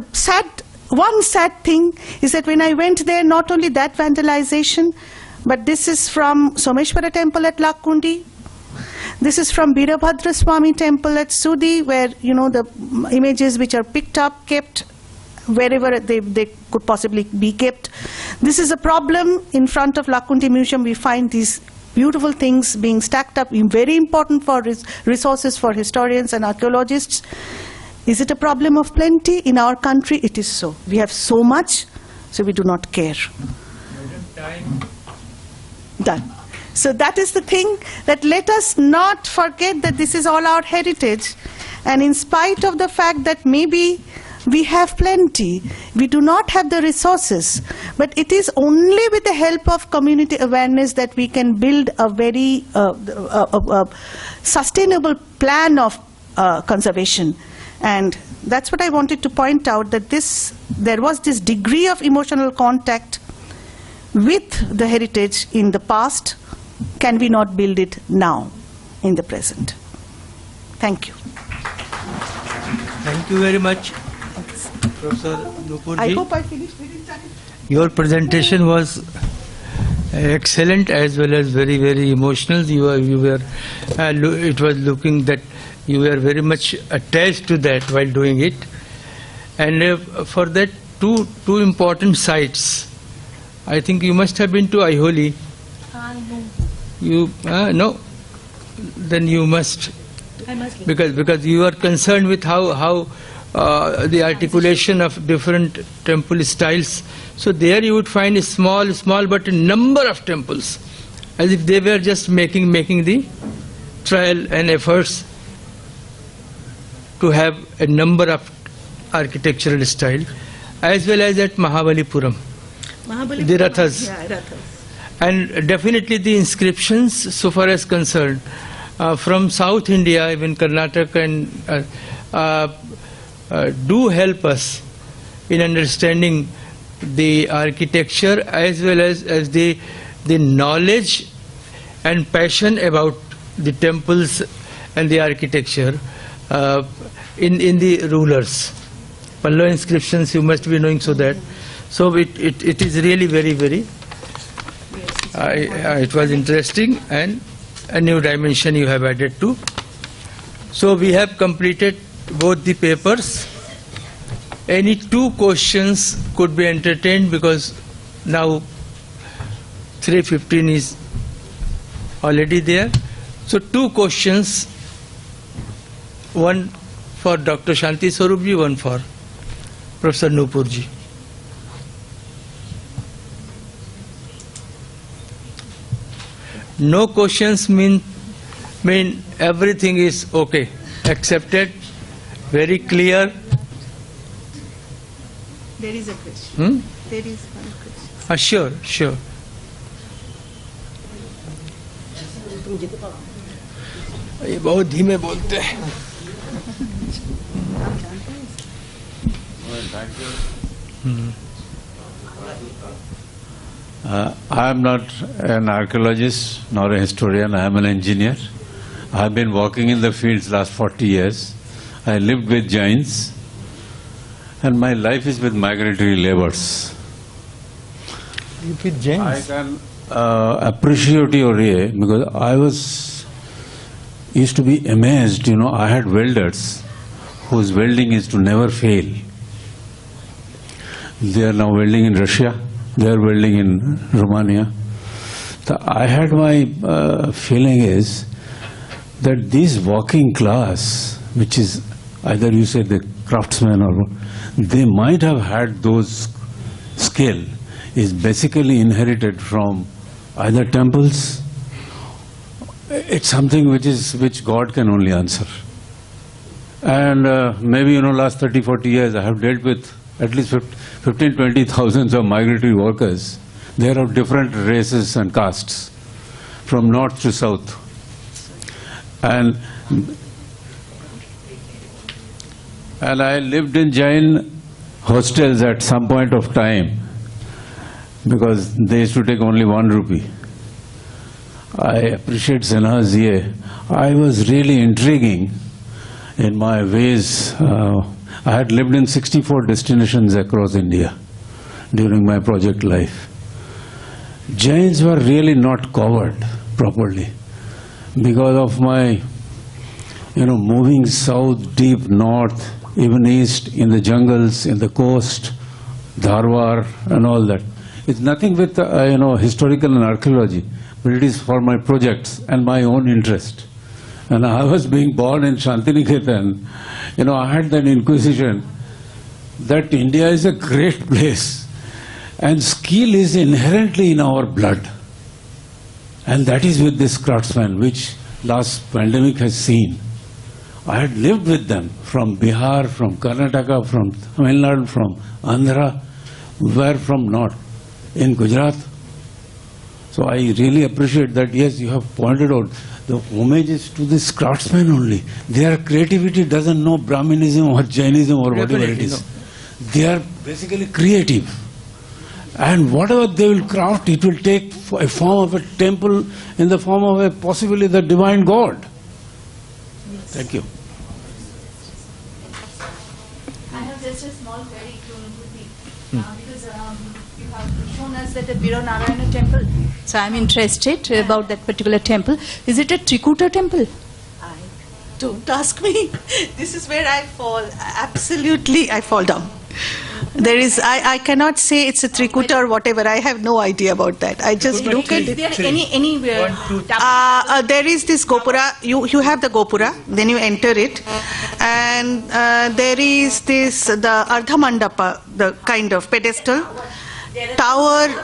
one sad thing is that when I went there, not only that vandalization, but this is from Someshwara temple at Lakundi. This is from Birabhadra Swami temple at Sudi, where, the images which are picked up, kept wherever they could possibly be kept. This is a problem in front of Lakundi Museum. We find these beautiful things being stacked up, very important for resources for historians and archaeologists. Is it a problem of plenty? In our country, it is so. We have so much, so we do not care. Done. So that is the thing, that let us not forget that this is all our heritage. And in spite of the fact that maybe we have plenty, we do not have the resources, but it is only with the help of community awareness that we can build a very sustainable plan of conservation. And that's what I wanted to point out, that there was this degree of emotional contact with the heritage in the past. Can we not build it now, in the present? Thank you. Thank you very much, Professor Nupurji. I hope I finished within time. Your presentation was excellent as well as very, very emotional. It was looking that you were very much attached to that while doing it. And for that, two important sites. I think you must have been to Aiholi. No, then you must. I must. Because you are concerned with how the articulation of different temple styles. So there you would find a small, but a number of temples, as if they were just making the trial and efforts to have a number of architectural style, as well as at Mahabalipuram, the Rathas. Yeah, Rathas. And definitely the inscriptions, so far as concerned, from South India, even Karnataka, and do help us in understanding the architecture as well as the knowledge and passion about the temples and the architecture in the rulers. Pallava inscriptions you must be knowing, so it is really very, very. It was interesting, and a new dimension you have added to. So we have completed both the papers. Any two questions could be entertained, because now 3:15 is already there. So two questions, one for Dr. Shanti Swarupji, one for Professor Nupurji. No questions mean everything is okay, accepted, very clear. There is a question. There is one question. Sure. ये बहुत धीमे बोलते हैं. I am not an archaeologist nor a historian. I am an engineer. I have been working in the fields last 40 years. I lived with giants, and my life is with migratory laborers. With giants? I can appreciate your way, because I used to be amazed. I had welders whose welding is to never fail. They are now welding in Russia. they are building in Romania. So I had my feeling is that this working class, which is either you say the craftsmen or they might have had those skill, is basically inherited from either temples. It's something which God can only answer. And maybe, last 30, 40 years I have dealt with at least 15, 20,000 of migratory workers. They are of different races and castes, from north to south. And I lived in Jain hostels at some point of time because they used to take only 1 rupee. I appreciate Sinha's year. I was really intriguing in my ways. I had lived in 64 destinations across India during my project life. Jains were really not covered properly because of my, moving south, deep north, even east, in the jungles, in the coast, Dharwar and all that. It's nothing with, historical and archaeology, but it is for my projects and my own interest. And I was being born in Shantiniketan. I had that inquisition that India is a great place and skill is inherently in our blood. And that is with this craftsman, which last pandemic has seen. I had lived with them from Bihar, from Karnataka, from Tamil Nadu, from Andhra, where from north, in Gujarat. So I really appreciate that, yes, you have pointed out the homage is to this craftsmen only. Their creativity doesn't know Brahminism or Jainism or whatever it is. They are basically creative. And whatever they will craft, it will take a form of a temple in the form of a possibly the divine God. Thank you. I have just a small query to Murthy, because you have shown us that the Veera Narayana temple. So I'm interested about that particular temple. Is it a Trikuta temple? Don't ask me. This is where I fall. Absolutely, I fall down. There is, I cannot say it's a Trikuta or whatever. I have no idea about that. I just look at Is it. there anywhere? There is this Gopura. You have the Gopura, then you enter it, and there is this the Ardha Mandapa, the kind of pedestal tower.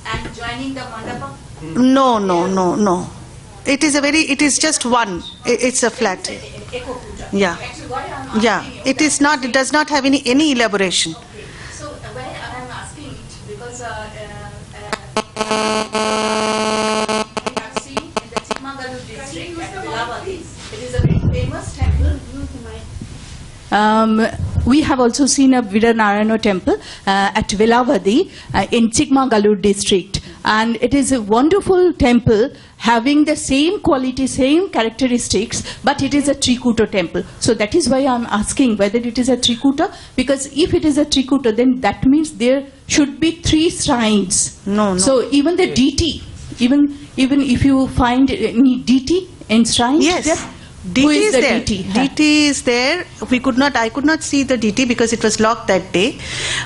And joining the mandapa? No. It is just one. It's a flat. Yeah. Yeah. It is not. It does not have any elaboration. So where I am asking it because we have seen in the Chikmagalur district at Velavadi, it is a very famous temple. We have also seen a Veera Narayana temple at Velavadi in Chikmagalur district, and it is a wonderful temple having the same quality, same characteristics, but it is a Trikuta temple. So that is why I am asking whether it is a Trikuta, because if it is a Trikuta, then that means there should be 3 shrines. No. So even the deity, even if you find any deity enshrined Yes. there, DT who is the there. deity? DT is there. I could not see the DT because it was locked that day,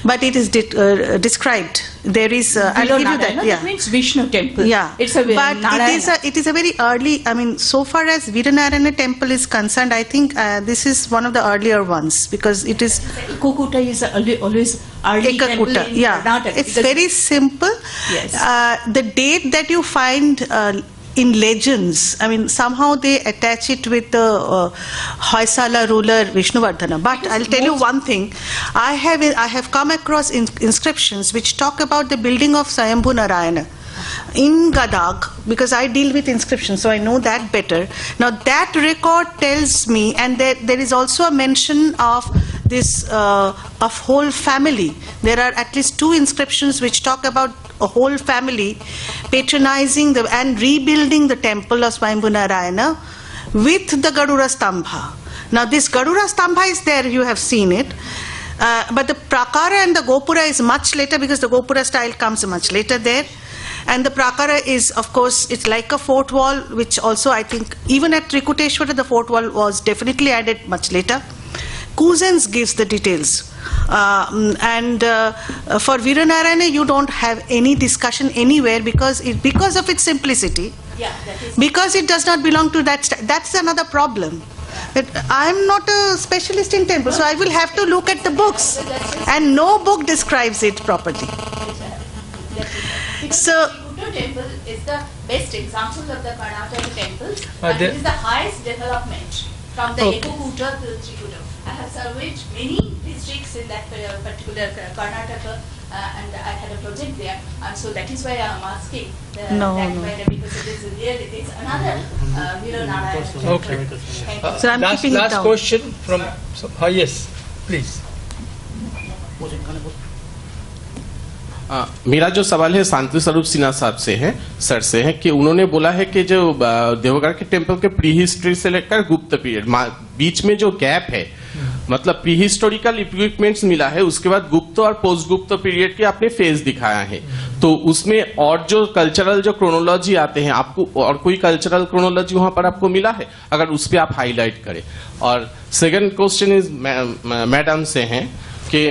but it is described. There is. I'll give you that. Narayana, Yeah. that means Vishnu temple. Yeah, It's a but Narayana. it is a very early. I mean, so far as Veeranarayana temple is concerned, I think this is one of the earlier ones because it is Ekukuta is always early temple Ekakuta. in Yeah, Karnataka. it's because- very simple. Yes. The date that you find in legends, I mean, somehow they attach it with the Hoysala ruler Vishnuvardhana. But I'll tell you one thing: I have come across inscriptions which talk about the building of Swayambhu Narayana in Gadag, because I deal with inscriptions, so I know that better. Now that record tells me, and there is also a mention of this of whole family. There are at least 2 inscriptions which talk about a whole family patronizing and rebuilding the temple of Swayambhu Narayana with the Gadura Stambha. Now this Gadura Stambha is there, you have seen it. But the Prakara and the Gopura is much later, because the Gopura style comes much later there. And the Prakara is, of course, it's like a fort wall, which also I think, even at Trikuteshwara, the fort wall was definitely added much later. Cousins gives the details For Viranarayana, you don't have any discussion anywhere because of its simplicity. Yeah, that is. Because it does not belong to that. That's another problem. I am not a specialist in temple, so I will have to look at the books, and no book describes it properly. Because So- the Buddha temple is the best example of the Karnataka temples, Are and there- it is the highest development from the Okay. Ekukuta to the Trikuta. I have surveyed many districts in that particular Karnataka, and I had a project there, and so that is why I am asking No, that no. matter, because it is really, it's another Viranarayana temple. Okay. Thank you. So I'm last keeping it last down. question from. Yes, please. मेरा जो सवाल है शांति स्वरूप सिन्हा साहब से है, sir से है कि उन्होंने बोला है कि जो देवगढ़ के टेम्पल के प्री हिस्ट्री से लेकर गुप्त पीरियड बीच में जो गैप है, मतलब प्री हिस्टोरिकल इक्विपमेंट्स मिला है, उसके बाद गुप्त और पोस्ट गुप्त पीरियड के आपने फेज दिखाया है, तो उसमें और जो कल्चरल जो क्रोनोलॉजी आते हैं, आपको और कोई कल्चरल क्रोनोलॉजी वहां पर आपको मिला है, अगर उस पर आप हाईलाइट करें। और सेकंड क्वेश्चन इज मैडम से है कि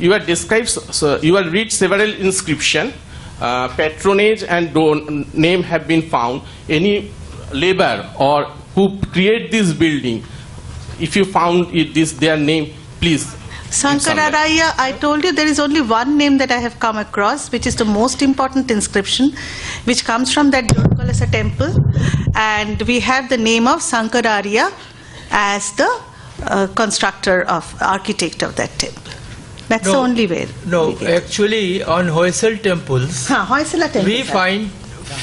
you are described, so you are read several inscription, patronage and name have been found. Any labor or who create this building, if you found this their name, please. Sankararaya, I told you there is only one name that I have come across, which is the most important inscription, which comes from that Jodkalasa temple, and we have the name of Sankararya as the constructor of architect of that temple. That's the only way. No, we get. actually, on Hoysala temples, Hoysala temple. we find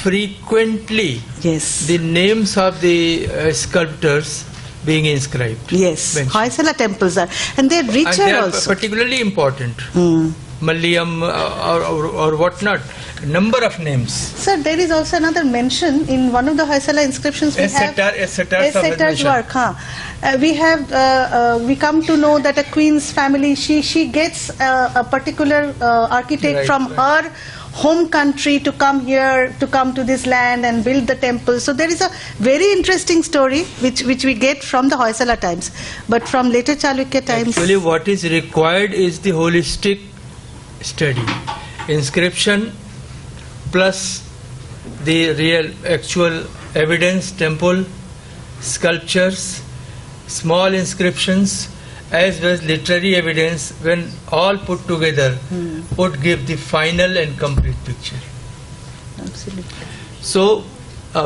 frequently Yes. the names of the sculptors being inscribed. Yes. mentioned. Hoysala temples are, and they're And richer they are also. particularly important. Mallayam or whatnot. Number of names. Sir, there is also another mention in one of the Hoysala inscriptions. We have Essetar's work. We come to know that a queen's family, she gets a particular architect Right, from her home country to come here, to come to this land and build the temple. So there is a very interesting story which we get from the Hoysala times, but from later Chalukya times. Actually, what is required is the holistic study. Inscription plus the real actual evidence, temple, sculptures, small inscriptions, as well as literary evidence, when all put together, would give the final and complete picture. Absolutely. So,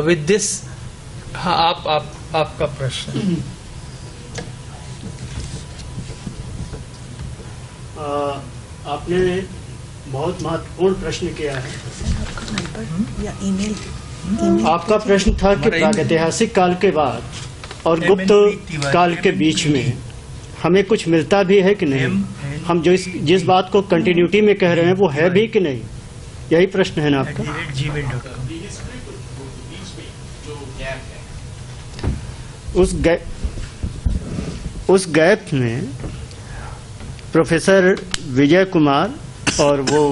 with this, आपका प्रश्न. आपने बहुत महत्वपूर्ण प्रश्न किया है। या email. आपका प्रश्न था कि प्रागैतिहासिक काल के बाद और गुप्त काल के बीच में हमें कुछ मिलता भी है कि नहीं, हम जो जिस बात को कंटिन्यूटी में कह रहे हैं वो है भी कि नहीं, यही प्रश्न है ना आपका। उस गैप में प्रोफेसर विजय कुमार और वो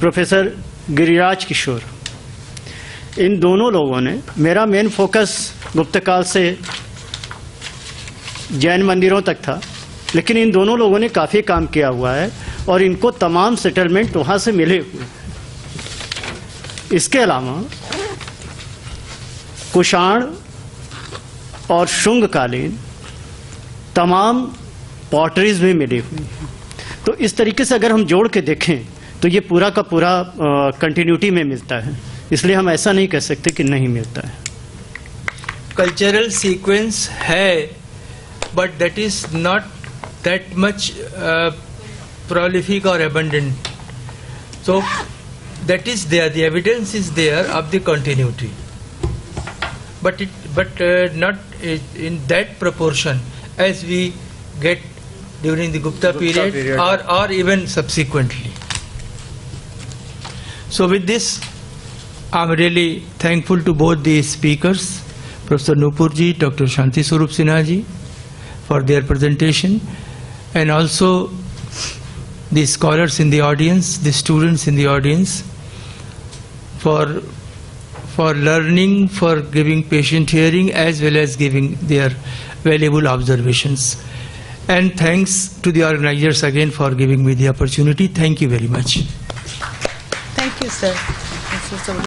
प्रोफेसर गिरिराज किशोर, इन दोनों लोगों ने, मेरा मेन फोकस गुप्त काल से जैन मंदिरों तक था, लेकिन इन दोनों लोगों ने काफ़ी काम किया हुआ है और इनको तमाम सेटलमेंट वहाँ से मिले हुए हैं। इसके अलावा कुषाण और शुंगकालीन तमाम पॉटरीज भी मिली हुई हैं। तो इस तरीके से अगर हम जोड़ के देखें तो ये पूरा का पूरा कंटिन्यूटी में मिलता है, इसलिए हम ऐसा नहीं कह सकते कि नहीं मिलता है। कल्चरल सीक्वेंस है, but that is not that much prolific or abundant. So that is there, the evidence is there of the continuity, but not in that proportion as we get during the Gupta period or even subsequently. So with this, I'm really thankful to both the speakers, Professor Nupurji, Dr. Shanti Swarup Sinha ji, for their presentation, and also the scholars in the audience, the students in the audience, for learning, for giving patient hearing, as well as giving their valuable observations. And thanks to the organizers again for giving me the opportunity. Thank you very much. Thank you, sir. This was a